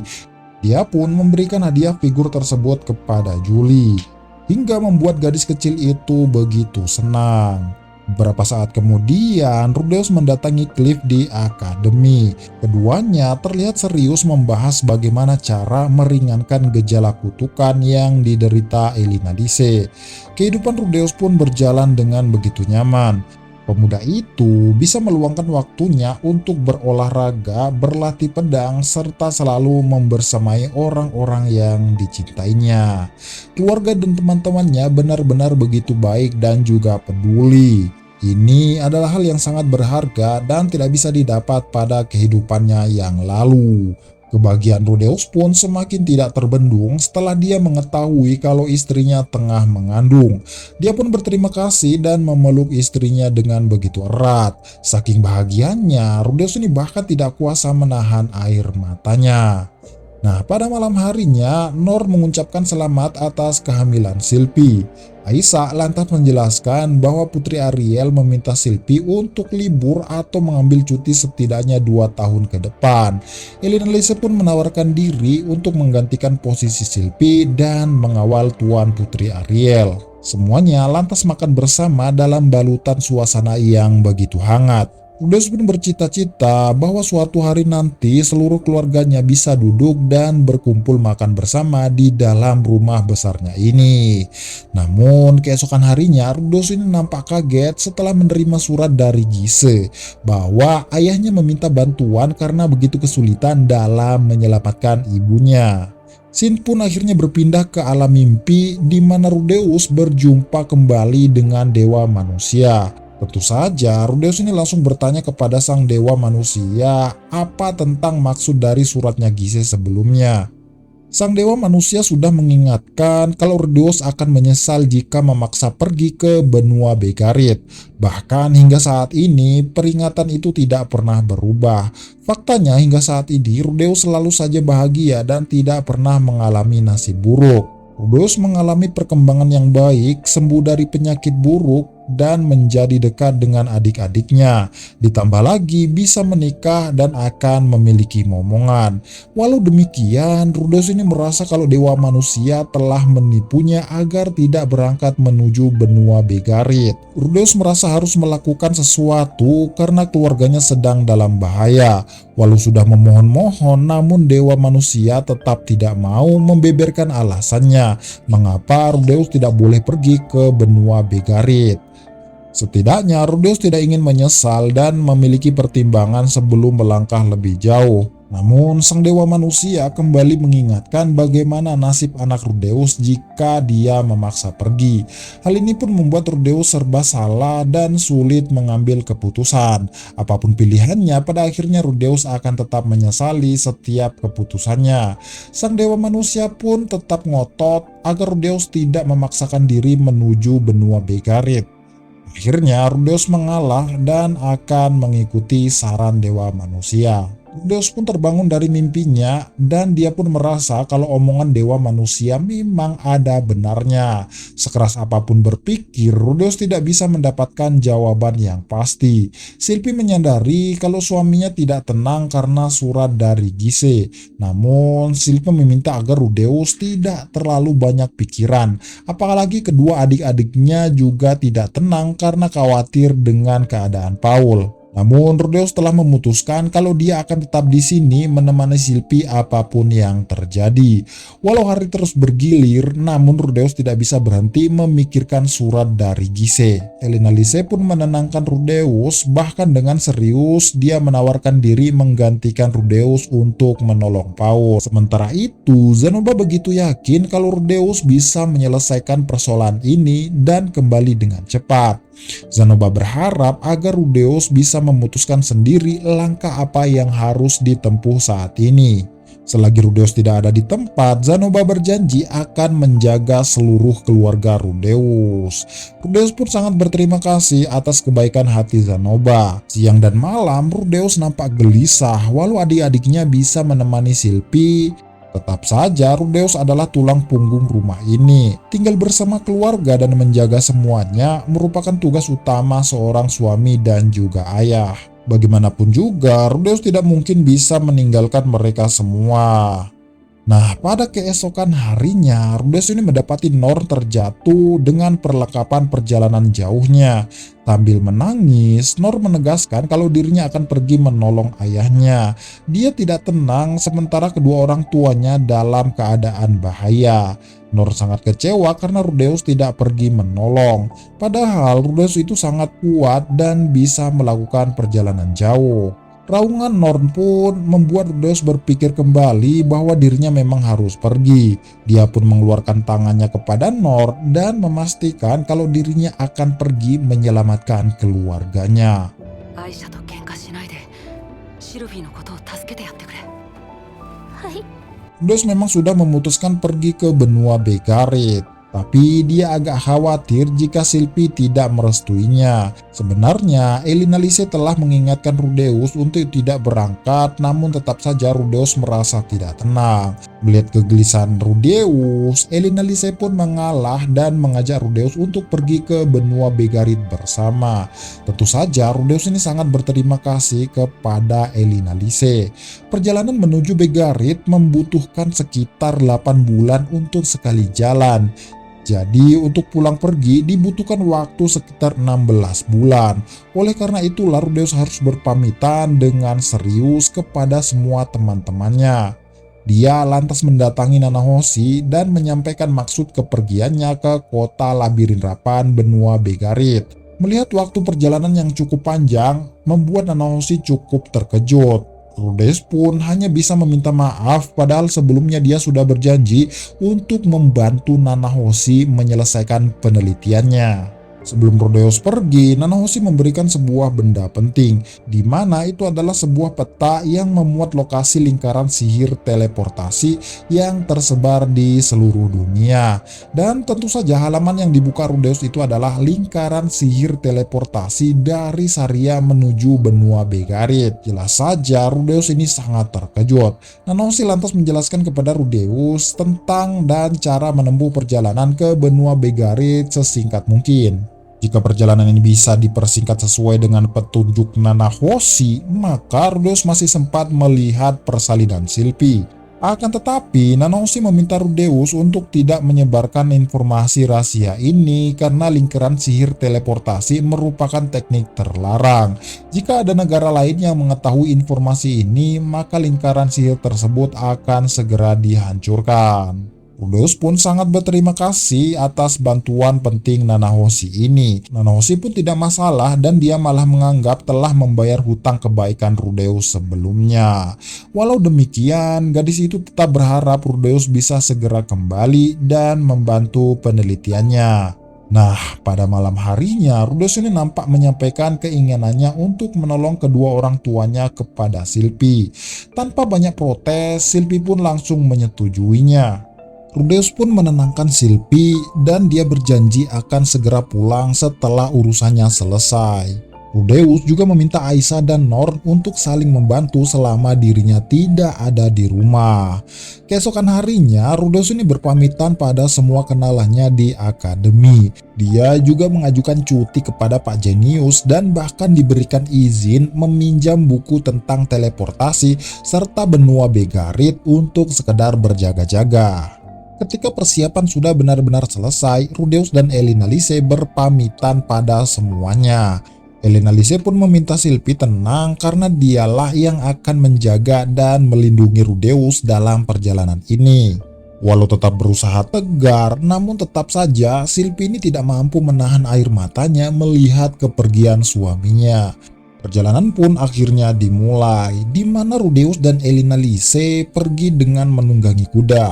Dia pun memberikan hadiah figur tersebut kepada Julie, hingga membuat gadis kecil itu begitu senang. Beberapa saat kemudian, Rudeus mendatangi Cliff di akademi. Keduanya terlihat serius membahas bagaimana cara meringankan gejala kutukan yang diderita Elinadice. Kehidupan Rudeus pun berjalan dengan begitu nyaman. Pemuda itu bisa meluangkan waktunya untuk berolahraga, berlatih pedang, serta selalu membersamai orang-orang yang dicintainya. Keluarga dan teman-temannya benar-benar begitu baik dan juga peduli. Ini adalah hal yang sangat berharga dan tidak bisa didapat pada kehidupannya yang lalu. Kebahagiaan Rudeus pun semakin tidak terbendung setelah dia mengetahui kalau istrinya tengah mengandung. Dia pun berterima kasih dan memeluk istrinya dengan begitu erat. Saking bahagianya, Rudeus ini bahkan tidak kuasa menahan air matanya. Nah, pada malam harinya, Nor mengucapkan selamat atas kehamilan Sylvie. Aisyah lantas menjelaskan bahwa Putri Ariel meminta Sylvie untuk libur atau mengambil cuti setidaknya 2 tahun ke depan. Elina Lise pun menawarkan diri untuk menggantikan posisi Sylvie dan mengawal Tuan Putri Ariel. Semuanya lantas makan bersama dalam balutan suasana yang begitu hangat. Rudeus pun bercita-cita bahwa suatu hari nanti seluruh keluarganya bisa duduk dan berkumpul makan bersama di dalam rumah besarnya ini. Namun keesokan harinya Rudeus ini nampak kaget setelah menerima surat dari Gise bahwa ayahnya meminta bantuan karena begitu kesulitan dalam menyelamatkan ibunya. Scene pun akhirnya berpindah ke alam mimpi di mana Rudeus berjumpa kembali dengan dewa manusia. Tentu saja, Rudeus ini langsung bertanya kepada sang dewa manusia apa tentang maksud dari suratnya Gise sebelumnya. Sang dewa manusia sudah mengingatkan kalau Rudeus akan menyesal jika memaksa pergi ke benua Begarit. Bahkan hingga saat ini, peringatan itu tidak pernah berubah. Faktanya hingga saat ini, Rudeus selalu saja bahagia dan tidak pernah mengalami nasib buruk. Rudeus mengalami perkembangan yang baik, sembuh dari penyakit buruk, dan menjadi dekat dengan adik-adiknya. Ditambah lagi bisa menikah dan akan memiliki momongan. Walau demikian, Rudeus ini merasa kalau dewa manusia telah menipunya agar tidak berangkat menuju benua Begarit. Rudeus merasa harus melakukan sesuatu karena keluarganya sedang dalam bahaya. Walau sudah memohon-mohon, namun dewa manusia tetap tidak mau membeberkan alasannya mengapa Rudeus tidak boleh pergi ke benua Begarit. Setidaknya Rudeus tidak ingin menyesal dan memiliki pertimbangan sebelum melangkah lebih jauh. Namun sang dewa manusia kembali mengingatkan bagaimana nasib anak Rudeus jika dia memaksa pergi. Hal ini pun membuat Rudeus serba salah dan sulit mengambil keputusan. Apapun pilihannya, pada akhirnya Rudeus akan tetap menyesali setiap keputusannya. Sang dewa manusia pun tetap ngotot agar Rudeus tidak memaksakan diri menuju benua Begarit. Akhirnya Rudeus mengalah dan akan mengikuti saran dewa manusia. Rudeus pun terbangun dari mimpinya dan dia pun merasa kalau omongan dewa manusia memang ada benarnya. Sekeras apapun berpikir, Rudeus tidak bisa mendapatkan jawaban yang pasti. Sylvie menyadari kalau suaminya tidak tenang karena surat dari Gise. Namun Sylvie meminta agar Rudeus tidak terlalu banyak pikiran. Apalagi kedua adik-adiknya juga tidak tenang karena khawatir dengan keadaan Paul. Namun Rudeus telah memutuskan kalau dia akan tetap di sini menemani Sylvie apapun yang terjadi. Walau hari terus bergilir, namun Rudeus tidak bisa berhenti memikirkan surat dari Gise. Elina Lise pun menenangkan Rudeus, bahkan dengan serius dia menawarkan diri menggantikan Rudeus untuk menolong Paul. Sementara itu, Zenoba begitu yakin kalau Rudeus bisa menyelesaikan persoalan ini dan kembali dengan cepat. Zenoba berharap agar Rudeus bisa memutuskan sendiri langkah apa yang harus ditempuh saat ini. Selagi Rudeus tidak ada di tempat, Zenoba berjanji akan menjaga seluruh keluarga Rudeus. Rudeus pun sangat berterima kasih atas kebaikan hati Zenoba. Siang dan malam, Rudeus nampak gelisah walau adik-adiknya bisa menemani Sylvie. Tetap saja Rudeus adalah tulang punggung rumah ini. Tinggal bersama keluarga dan menjaga semuanya merupakan tugas utama seorang suami dan juga ayah. Bagaimanapun juga, Rudeus tidak mungkin bisa meninggalkan mereka semua. Nah, pada keesokan harinya, Rudeus ini mendapati Nor terjatuh dengan perlengkapan perjalanan jauhnya. Sambil menangis, Nor menegaskan kalau dirinya akan pergi menolong ayahnya. Dia tidak tenang sementara kedua orang tuanya dalam keadaan bahaya. Nor sangat kecewa karena Rudeus tidak pergi menolong. Padahal Rudeus itu sangat kuat dan bisa melakukan perjalanan jauh. Raungan Nor pun membuat Rudeus berpikir kembali bahwa dirinya memang harus pergi. Dia pun mengeluarkan tangannya kepada Nor dan memastikan kalau dirinya akan pergi menyelamatkan keluarganya. Rudeus memang sudah memutuskan pergi ke benua Begarit. Tapi dia agak khawatir jika Sylvie tidak merestuinya. Sebenarnya Elina Lise telah mengingatkan Rudeus untuk tidak berangkat, namun tetap saja Rudeus merasa tidak tenang. Melihat kegelisahan Rudeus, Elina Lise pun mengalah dan mengajak Rudeus untuk pergi ke benua Begarit bersama. Tentu saja Rudeus ini sangat berterima kasih kepada Elina Lise. Perjalanan menuju Begarit membutuhkan sekitar 8 bulan untuk sekali jalan. Jadi untuk pulang pergi dibutuhkan waktu sekitar 16 bulan. Oleh karena itulah Rudeus harus berpamitan dengan serius kepada semua teman-temannya. Dia lantas mendatangi Nanahoshi dan menyampaikan maksud kepergiannya ke kota Labirin Rapan benua Begarit. Melihat waktu perjalanan yang cukup panjang, membuat Nanahoshi cukup terkejut. Rudeus pun hanya bisa meminta maaf, padahal sebelumnya dia sudah berjanji untuk membantu Nanahoshi menyelesaikan penelitiannya. Sebelum Rudeus pergi, Nanahoshi memberikan sebuah benda penting, di mana itu adalah sebuah peta yang memuat lokasi lingkaran sihir teleportasi yang tersebar di seluruh dunia. Dan tentu saja halaman yang dibuka Rudeus itu adalah lingkaran sihir teleportasi dari Saria menuju benua Begarit. Jelas saja Rudeus ini sangat terkejut. Nanahoshi lantas menjelaskan kepada Rudeus tentang dan cara menempuh perjalanan ke benua Begarit sesingkat mungkin. Jika perjalanan ini bisa dipersingkat sesuai dengan petunjuk Nanahoshi, maka Rudeus masih sempat melihat persalinan Sylvie. Akan tetapi, Nanahoshi meminta Rudeus untuk tidak menyebarkan informasi rahasia ini karena lingkaran sihir teleportasi merupakan teknik terlarang. Jika ada negara lain yang mengetahui informasi ini, maka lingkaran sihir tersebut akan segera dihancurkan. Rudeus pun sangat berterima kasih atas bantuan penting Nanahoshi ini. Nanahoshi pun tidak masalah dan dia malah menganggap telah membayar hutang kebaikan Rudeus sebelumnya. Walau demikian, gadis itu tetap berharap Rudeus bisa segera kembali dan membantu penelitiannya. Nah, pada malam harinya, Rudeus ini nampak menyampaikan keinginannya untuk menolong kedua orang tuanya kepada Sylvie. Tanpa banyak protes, Sylvie pun langsung menyetujuinya. Rudeus pun menenangkan Sylvie dan dia berjanji akan segera pulang setelah urusannya selesai. Rudeus juga meminta Aisyah dan Norn untuk saling membantu selama dirinya tidak ada di rumah. Keesokan harinya, Rudeus ini berpamitan pada semua kenalannya di akademi. Dia juga mengajukan cuti kepada Pak Genius dan bahkan diberikan izin meminjam buku tentang teleportasi serta benua Begarit untuk sekedar berjaga-jaga. Ketika persiapan sudah benar-benar selesai, Rudeus dan Elina Lise berpamitan pada semuanya. Elina Lise pun meminta Sylvie tenang karena dialah yang akan menjaga dan melindungi Rudeus dalam perjalanan ini. Walau tetap berusaha tegar, namun tetap saja Sylvie ini tidak mampu menahan air matanya melihat kepergian suaminya. Perjalanan pun akhirnya dimulai, di mana Rudeus dan Elina Lise pergi dengan menunggangi kuda.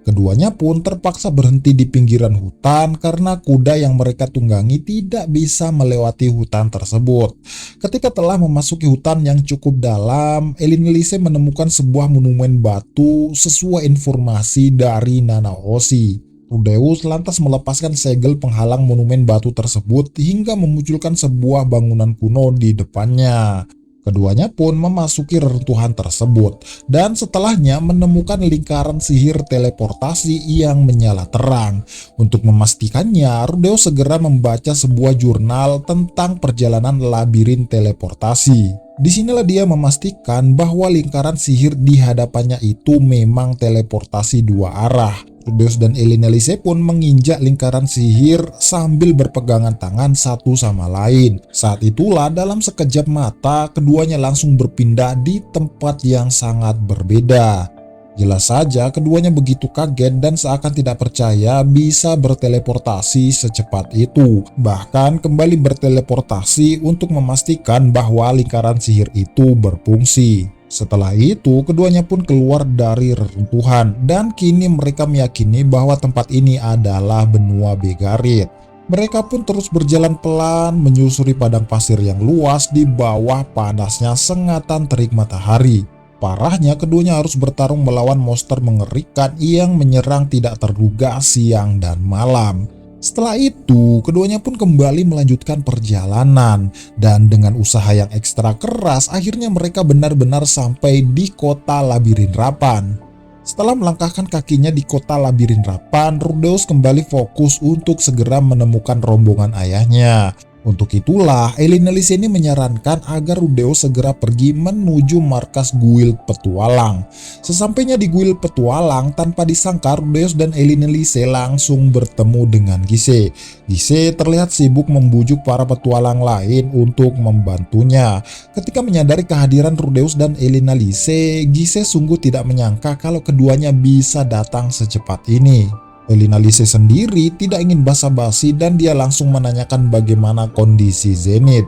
Keduanya pun terpaksa berhenti di pinggiran hutan karena kuda yang mereka tunggangi tidak bisa melewati hutan tersebut. Ketika telah memasuki hutan yang cukup dalam, Elina Lise menemukan sebuah monumen batu sesuai informasi dari Nanahoshi. Rudeus lantas melepaskan segel penghalang monumen batu tersebut hingga memunculkan sebuah bangunan kuno di depannya. Keduanya pun memasuki reruntuhan tersebut dan setelahnya menemukan lingkaran sihir teleportasi yang menyala terang. Untuk memastikannya, Rudeus segera membaca sebuah jurnal tentang perjalanan labirin teleportasi. Disinilah dia memastikan bahwa lingkaran sihir di hadapannya itu memang teleportasi dua arah. Rudeus dan Elina Lise pun menginjak lingkaran sihir sambil berpegangan tangan satu sama lain. Saat itulah dalam sekejap mata keduanya langsung berpindah di tempat yang sangat berbeda. Jelas saja keduanya begitu kaget dan seakan tidak percaya bisa berteleportasi secepat itu. Bahkan kembali berteleportasi untuk memastikan bahwa lingkaran sihir itu berfungsi. Setelah itu, keduanya pun keluar dari reruntuhan dan kini mereka meyakini bahwa tempat ini adalah benua Begarit. Mereka pun terus berjalan pelan menyusuri padang pasir yang luas di bawah panasnya sengatan terik matahari. Parahnya, keduanya harus bertarung melawan monster mengerikan yang menyerang tidak terduga siang dan malam. Setelah itu, keduanya pun kembali melanjutkan perjalanan, dan dengan usaha yang ekstra keras, akhirnya mereka benar-benar sampai di kota Labirin Rapan. Setelah melangkahkan kakinya di kota Labirin Rapan, Rudeus kembali fokus untuk segera menemukan rombongan ayahnya. Untuk itulah, Elinalise ini menyarankan agar Rudeus segera pergi menuju markas guild petualang. Sesampainya di guild petualang, tanpa disangka Rudeus dan Elinalise langsung bertemu dengan Gise. Gise terlihat sibuk membujuk para petualang lain untuk membantunya. Ketika menyadari kehadiran Rudeus dan Elinalise, Gise sungguh tidak menyangka kalau keduanya bisa datang secepat ini. Elinalise sendiri tidak ingin basa-basi dan dia langsung menanyakan bagaimana kondisi Zenith.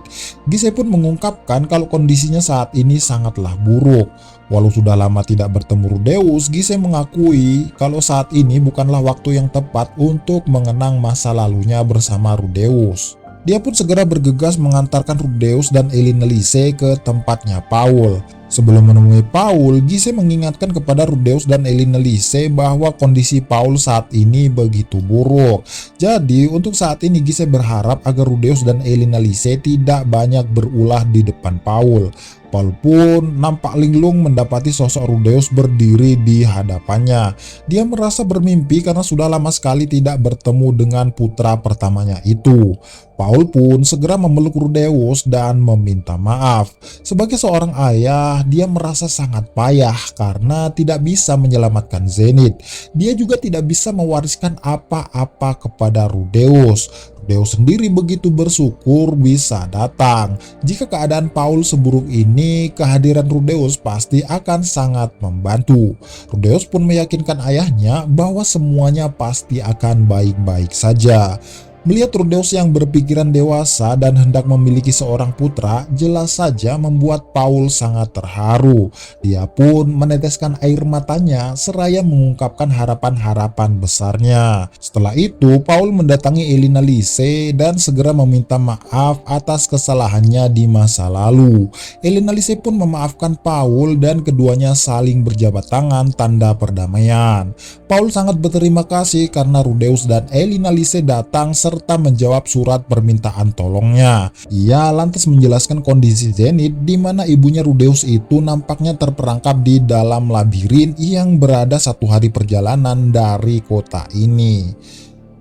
Gise pun mengungkapkan kalau kondisinya saat ini sangatlah buruk. Walau sudah lama tidak bertemu Rudeus, Gise mengakui kalau saat ini bukanlah waktu yang tepat untuk mengenang masa lalunya bersama Rudeus. Dia pun segera bergegas mengantarkan Rudeus dan Elinalise ke tempatnya Paul. Sebelum menemui Paul, Gise mengingatkan kepada Rudeus dan Elinalise bahwa kondisi Paul saat ini begitu buruk. Jadi untuk saat ini Gise berharap agar Rudeus dan Elinalise tidak banyak berulah di depan Paul. Paul pun nampak linglung mendapati sosok Rudeus berdiri di hadapannya. Dia merasa bermimpi karena sudah lama sekali tidak bertemu dengan putra pertamanya itu. Paul pun segera memeluk Rudeus dan meminta maaf. Sebagai seorang ayah, dia merasa sangat payah karena tidak bisa menyelamatkan Zenith. Dia juga tidak bisa mewariskan apa-apa kepada Rudeus. Rudeus sendiri begitu bersyukur bisa datang. Jika keadaan Paul seburuk ini, kehadiran Rudeus pasti akan sangat membantu. Rudeus pun meyakinkan ayahnya bahwa semuanya pasti akan baik-baik saja. Melihat Rudeus yang berpikiran dewasa dan hendak memiliki seorang putra, jelas saja membuat Paul sangat terharu. Dia pun meneteskan air matanya seraya mengungkapkan harapan-harapan besarnya. Setelah itu, Paul mendatangi Elinalise dan segera meminta maaf atas kesalahannya di masa lalu. Elinalise pun memaafkan Paul dan keduanya saling berjabat tangan tanda perdamaian. Paul sangat berterima kasih karena Rudeus dan Elinalise datang serta menjawab surat permintaan tolongnya. Ia lantas menjelaskan kondisi Zenith di mana ibunya Rudeus itu nampaknya terperangkap di dalam labirin yang berada 1 hari perjalanan dari kota ini.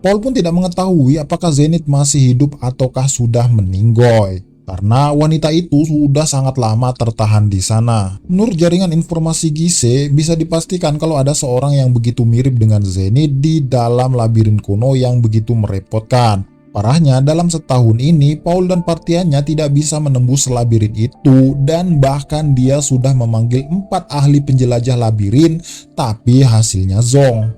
Paul pun tidak mengetahui apakah Zenith masih hidup ataukah sudah meninggoy, karena wanita itu sudah sangat lama tertahan di sana. Menurut jaringan informasi Gise, bisa dipastikan kalau ada seorang yang begitu mirip dengan Zenith di dalam labirin kuno yang begitu merepotkan. Parahnya, dalam setahun ini, Paul dan partiannya tidak bisa menembus labirin itu, dan bahkan dia sudah memanggil 4 ahli penjelajah labirin, tapi hasilnya zong.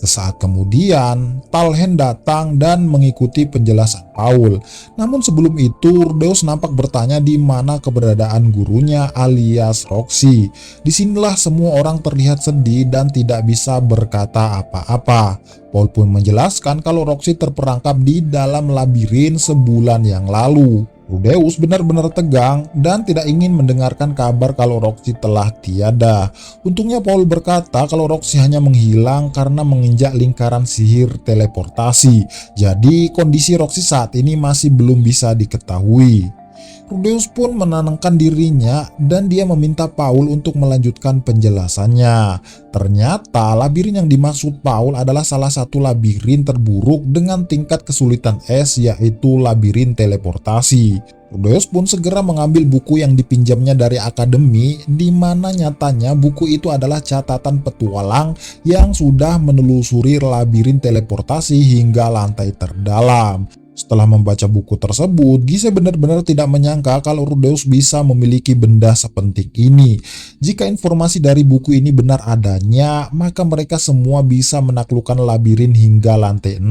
Sesaat kemudian, Talhen datang dan mengikuti penjelasan Paul. Namun sebelum itu, Rudeus nampak bertanya di mana keberadaan gurunya alias Roxy. Disinilah semua orang terlihat sedih dan tidak bisa berkata apa-apa. Paul pun menjelaskan kalau Roxy terperangkap di dalam labirin sebulan yang lalu. Rudeus benar-benar tegang dan tidak ingin mendengarkan kabar kalau Roxy telah tiada. Untungnya Paul berkata kalau Roxy hanya menghilang karena menginjak lingkaran sihir teleportasi. Jadi kondisi Roxy saat ini masih belum bisa diketahui. Rudeus pun menenangkan dirinya dan dia meminta Paul untuk melanjutkan penjelasannya. Ternyata labirin yang dimaksud Paul adalah salah satu labirin terburuk dengan tingkat kesulitan S, yaitu labirin teleportasi. Rudeus pun segera mengambil buku yang dipinjamnya dari akademi, di mana nyatanya buku itu adalah catatan petualang yang sudah menelusuri labirin teleportasi hingga lantai terdalam. Setelah membaca buku tersebut, Gise benar-benar tidak menyangka kalau Rudeus bisa memiliki benda sepenting ini. Jika informasi dari buku ini benar adanya, maka mereka semua bisa menaklukkan labirin hingga lantai 6.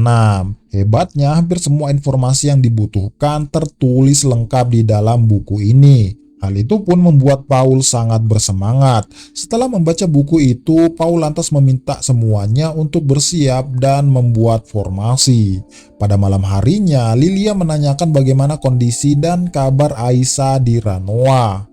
Hebatnya, hampir semua informasi yang dibutuhkan tertulis lengkap di dalam buku ini. Hal itu pun membuat Paul sangat bersemangat. Setelah membaca buku itu, Paul lantas meminta semuanya untuk bersiap dan membuat formasi. Pada malam harinya, Lilia menanyakan bagaimana kondisi dan kabar Aisyah di Ranoa.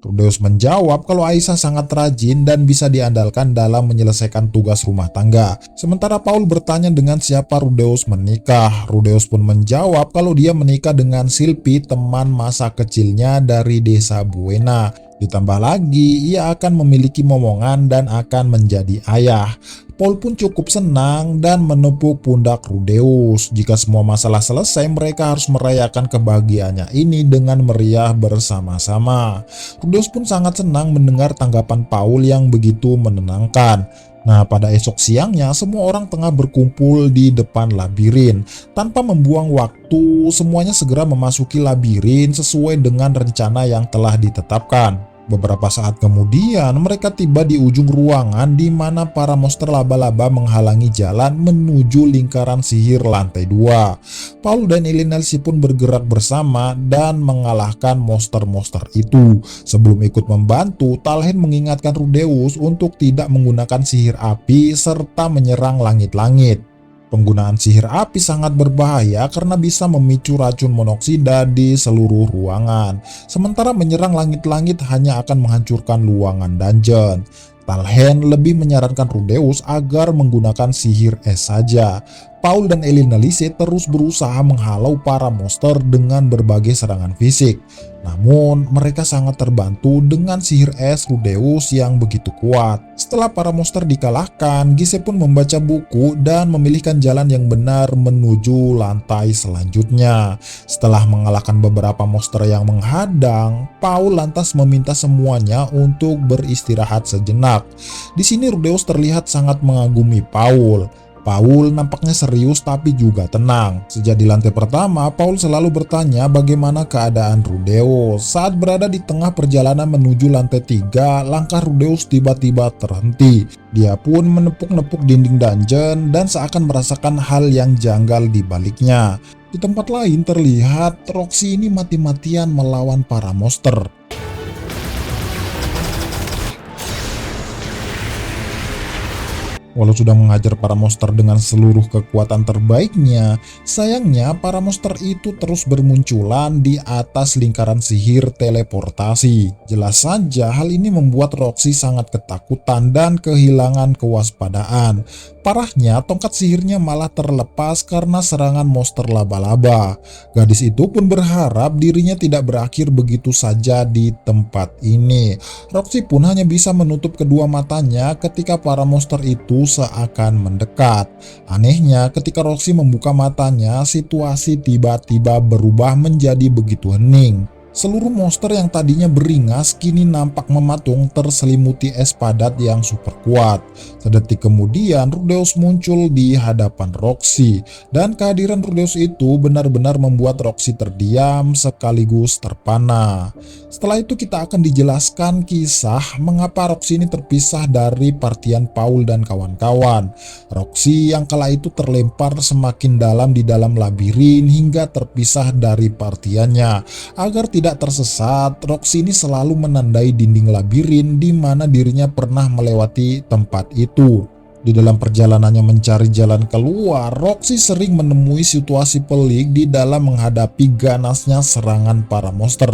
Rudeus menjawab kalau Aisyah sangat rajin dan bisa diandalkan dalam menyelesaikan tugas rumah tangga. Sementara Paul bertanya dengan siapa Rudeus menikah. Rudeus pun menjawab kalau dia menikah dengan Sylvie, teman masa kecilnya dari desa Buena. Ditambah lagi, ia akan memiliki momongan dan akan menjadi ayah. Paul pun cukup senang dan menepuk pundak Rudeus. Jika semua masalah selesai, mereka harus merayakan kebahagiaannya ini dengan meriah bersama-sama. Rudeus pun sangat senang mendengar tanggapan Paul yang begitu menenangkan. Nah, pada esok siangnya, semua orang tengah berkumpul di depan labirin. Tanpa membuang waktu, semuanya segera memasuki labirin sesuai dengan rencana yang telah ditetapkan. Beberapa saat kemudian, mereka tiba di ujung ruangan di mana para monster laba-laba menghalangi jalan menuju lingkaran sihir lantai 2. Paul dan Elinelsi pun bergerak bersama dan mengalahkan monster-monster itu. Sebelum ikut membantu, Talhen mengingatkan Rudeus untuk tidak menggunakan sihir api serta menyerang langit-langit. Penggunaan sihir api sangat berbahaya karena bisa memicu racun monoksida di seluruh ruangan. Sementara menyerang langit-langit hanya akan menghancurkan ruangan dungeon. Talhen lebih menyarankan Rudeus agar menggunakan sihir es saja. Paul dan Elinelsi terus berusaha menghalau para monster dengan berbagai serangan fisik. Namun, mereka sangat terbantu dengan sihir es Rudeus yang begitu kuat. Setelah para monster dikalahkan, Gise pun membaca buku dan memilihkan jalan yang benar menuju lantai selanjutnya. Setelah mengalahkan beberapa monster yang menghadang, Paul lantas meminta semuanya untuk beristirahat sejenak. Di sini Rudeus terlihat sangat mengagumi Paul. Paul nampaknya serius tapi juga tenang. Sejak di lantai pertama, Paul selalu bertanya bagaimana keadaan Rudeus. Saat berada di tengah perjalanan menuju lantai 3, langkah Rudeus tiba-tiba terhenti. Dia pun menepuk-nepuk dinding dungeon dan seakan merasakan hal yang janggal di baliknya. Di tempat lain terlihat Roxy ini mati-matian melawan para monster. Walau sudah mengajar para monster dengan seluruh kekuatan terbaiknya, sayangnya para monster itu terus bermunculan di atas lingkaran sihir teleportasi. Jelas saja hal ini membuat Roxy sangat ketakutan dan kehilangan kewaspadaan. Parahnya, tongkat sihirnya malah terlepas karena serangan monster laba-laba. Gadis itu pun berharap dirinya tidak berakhir begitu saja di tempat ini. Roxy pun hanya bisa menutup kedua matanya ketika para monster itu seakan mendekat. Anehnya, ketika Roxy membuka matanya, situasi tiba-tiba berubah menjadi begitu hening. Seluruh monster yang tadinya beringas kini nampak mematung terselimuti es padat yang super kuat. Sedetik kemudian Rudeus muncul di hadapan Roxy, dan kehadiran Rudeus itu benar-benar membuat Roxy terdiam sekaligus terpana. Setelah itu kita akan dijelaskan kisah mengapa Roxy ini terpisah dari partian Paul dan kawan-kawan. Roxy yang kala itu terlempar semakin dalam di dalam labirin hingga terpisah dari partiannya. Agar tidak tersesat, Roxy ini selalu menandai dinding labirin di mana dirinya pernah melewati tempat itu. Di dalam perjalanannya mencari jalan keluar, Roxy sering menemui situasi pelik di dalam menghadapi ganasnya serangan para monster.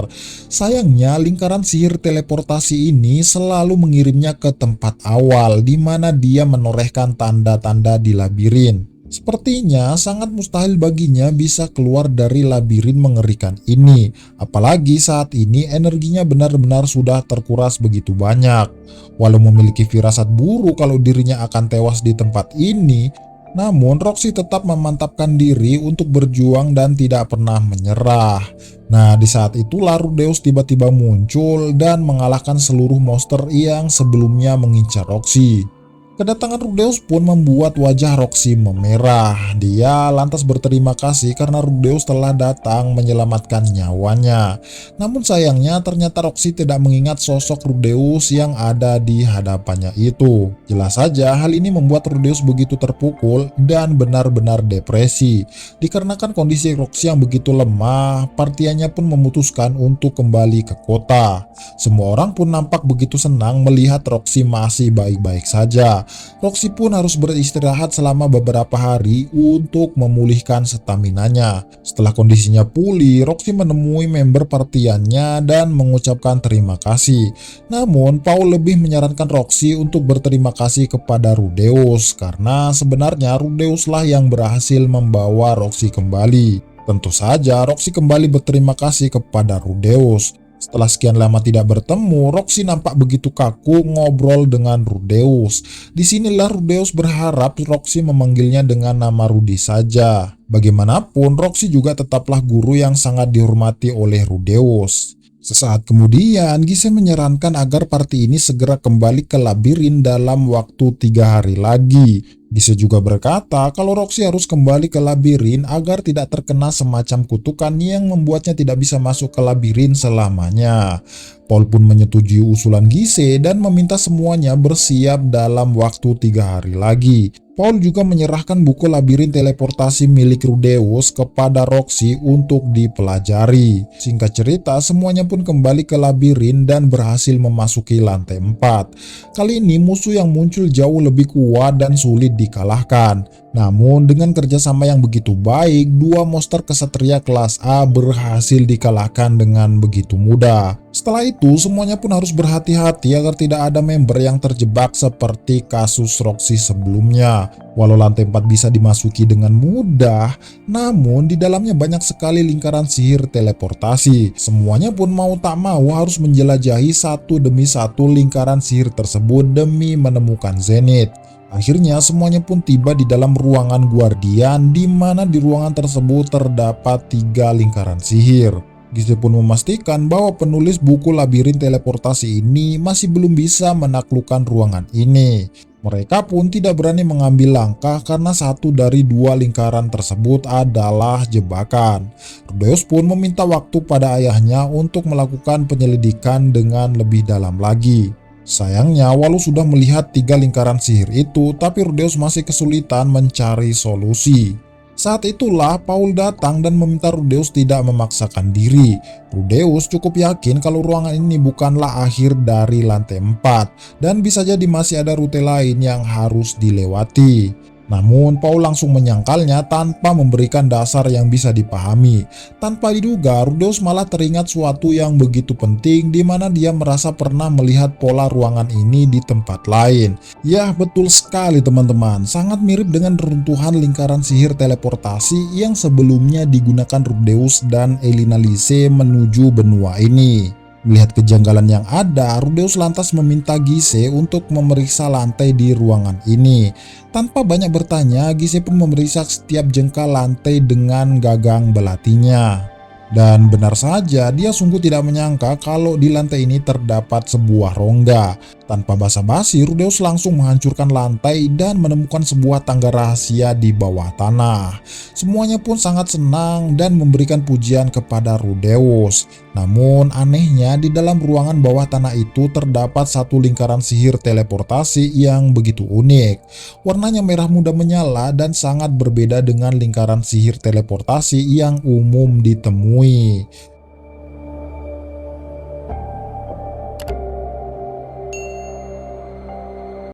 Sayangnya, lingkaran sihir teleportasi ini selalu mengirimnya ke tempat awal di mana dia menorehkan tanda-tanda di labirin. Sepertinya sangat mustahil baginya bisa keluar dari labirin mengerikan ini, apalagi saat ini energinya benar-benar sudah terkuras begitu banyak. Walau memiliki firasat buruk kalau dirinya akan tewas di tempat ini, namun Roxy tetap memantapkan diri untuk berjuang dan tidak pernah menyerah. Nah, di saat itulah Rudeus tiba-tiba muncul dan mengalahkan seluruh monster yang sebelumnya mengincar Roxy. Kedatangan Rudeus pun membuat wajah Roxy memerah. Dia lantas berterima kasih karena Rudeus telah datang menyelamatkan nyawanya. Namun sayangnya ternyata Roxy tidak mengingat sosok Rudeus yang ada di hadapannya itu. Jelas saja hal ini membuat Rudeus begitu terpukul dan benar-benar depresi. Dikarenakan kondisi Roxy yang begitu lemah, partiannya pun memutuskan untuk kembali ke kota. Semua orang pun nampak begitu senang melihat Roxy masih baik-baik saja. Roxy pun harus beristirahat selama beberapa hari untuk memulihkan staminanya. Setelah kondisinya pulih, Roxy menemui member partiannya dan mengucapkan terima kasih. Namun, Paul lebih menyarankan Roxy untuk berterima kasih kepada Rudeus karena sebenarnya Rudeus lah yang berhasil membawa Roxy kembali. Tentu saja Roxy kembali berterima kasih kepada Rudeus. Setelah sekian lama tidak bertemu, Roxy nampak begitu kaku ngobrol dengan Rudeus. Disinilah Rudeus berharap Roxy memanggilnya dengan nama Rudy saja. Bagaimanapun, Roxy juga tetaplah guru yang sangat dihormati oleh Rudeus. Sesaat kemudian, Gise menyarankan agar party ini segera kembali ke labirin dalam waktu 3 hari lagi. Gise juga berkata kalau Roxy harus kembali ke labirin agar tidak terkena semacam kutukan yang membuatnya tidak bisa masuk ke labirin selamanya. Paul pun menyetujui usulan Gise dan meminta semuanya bersiap dalam waktu 3 hari lagi. Paul juga menyerahkan buku labirin teleportasi milik Rudeus kepada Roxy untuk dipelajari. Singkat cerita, semuanya pun kembali ke labirin dan berhasil memasuki lantai 4. Kali ini musuh yang muncul jauh lebih kuat dan sulit dikalahkan. Namun dengan kerjasama yang begitu baik, 2 monster kesatria kelas A berhasil dikalahkan dengan begitu mudah. Setelah itu, semuanya pun harus berhati-hati agar tidak ada member yang terjebak seperti kasus Roxy sebelumnya. Walau lantai 4 bisa dimasuki dengan mudah, namun di dalamnya banyak sekali lingkaran sihir teleportasi. Semuanya pun mau tak mau harus menjelajahi satu demi satu lingkaran sihir tersebut demi menemukan Zenith. Akhirnya semuanya pun tiba di dalam ruangan Guardian, di mana di ruangan tersebut terdapat 3 lingkaran sihir. Gise pun memastikan bahwa penulis buku labirin teleportasi ini masih belum bisa menaklukkan ruangan ini. Mereka pun tidak berani mengambil langkah karena satu dari 2 lingkaran tersebut adalah jebakan. Rudeus pun meminta waktu pada ayahnya untuk melakukan penyelidikan dengan lebih dalam lagi. Sayangnya, walau sudah melihat 3 lingkaran sihir itu, tapi Rudeus masih kesulitan mencari solusi. Saat itulah Paul datang dan meminta Rudeus tidak memaksakan diri. Rudeus cukup yakin kalau ruangan ini bukanlah akhir dari lantai 4 dan bisa jadi masih ada rute lain yang harus dilewati. Namun Paul langsung menyangkalnya tanpa memberikan dasar yang bisa dipahami. Tanpa diduga, Rudeus malah teringat suatu yang begitu penting di mana dia merasa pernah melihat pola ruangan ini di tempat lain. Ya, betul sekali teman-teman, sangat mirip dengan runtuhan lingkaran sihir teleportasi yang sebelumnya digunakan Rudeus dan Elina Lise menuju benua ini. Melihat kejanggalan yang ada, Rudeus lantas meminta Gise untuk memeriksa lantai di ruangan ini. Tanpa banyak bertanya, Gise pun memeriksa setiap jengkal lantai dengan gagang belatinya. Dan benar saja, dia sungguh tidak menyangka kalau di lantai ini terdapat sebuah rongga. Tanpa basa-basi, Rudeus langsung menghancurkan lantai dan menemukan sebuah tangga rahasia di bawah tanah. Semuanya pun sangat senang dan memberikan pujian kepada Rudeus. Namun anehnya, di dalam ruangan bawah tanah itu terdapat satu lingkaran sihir teleportasi yang begitu unik. Warnanya merah muda menyala dan sangat berbeda dengan lingkaran sihir teleportasi yang umum ditemui.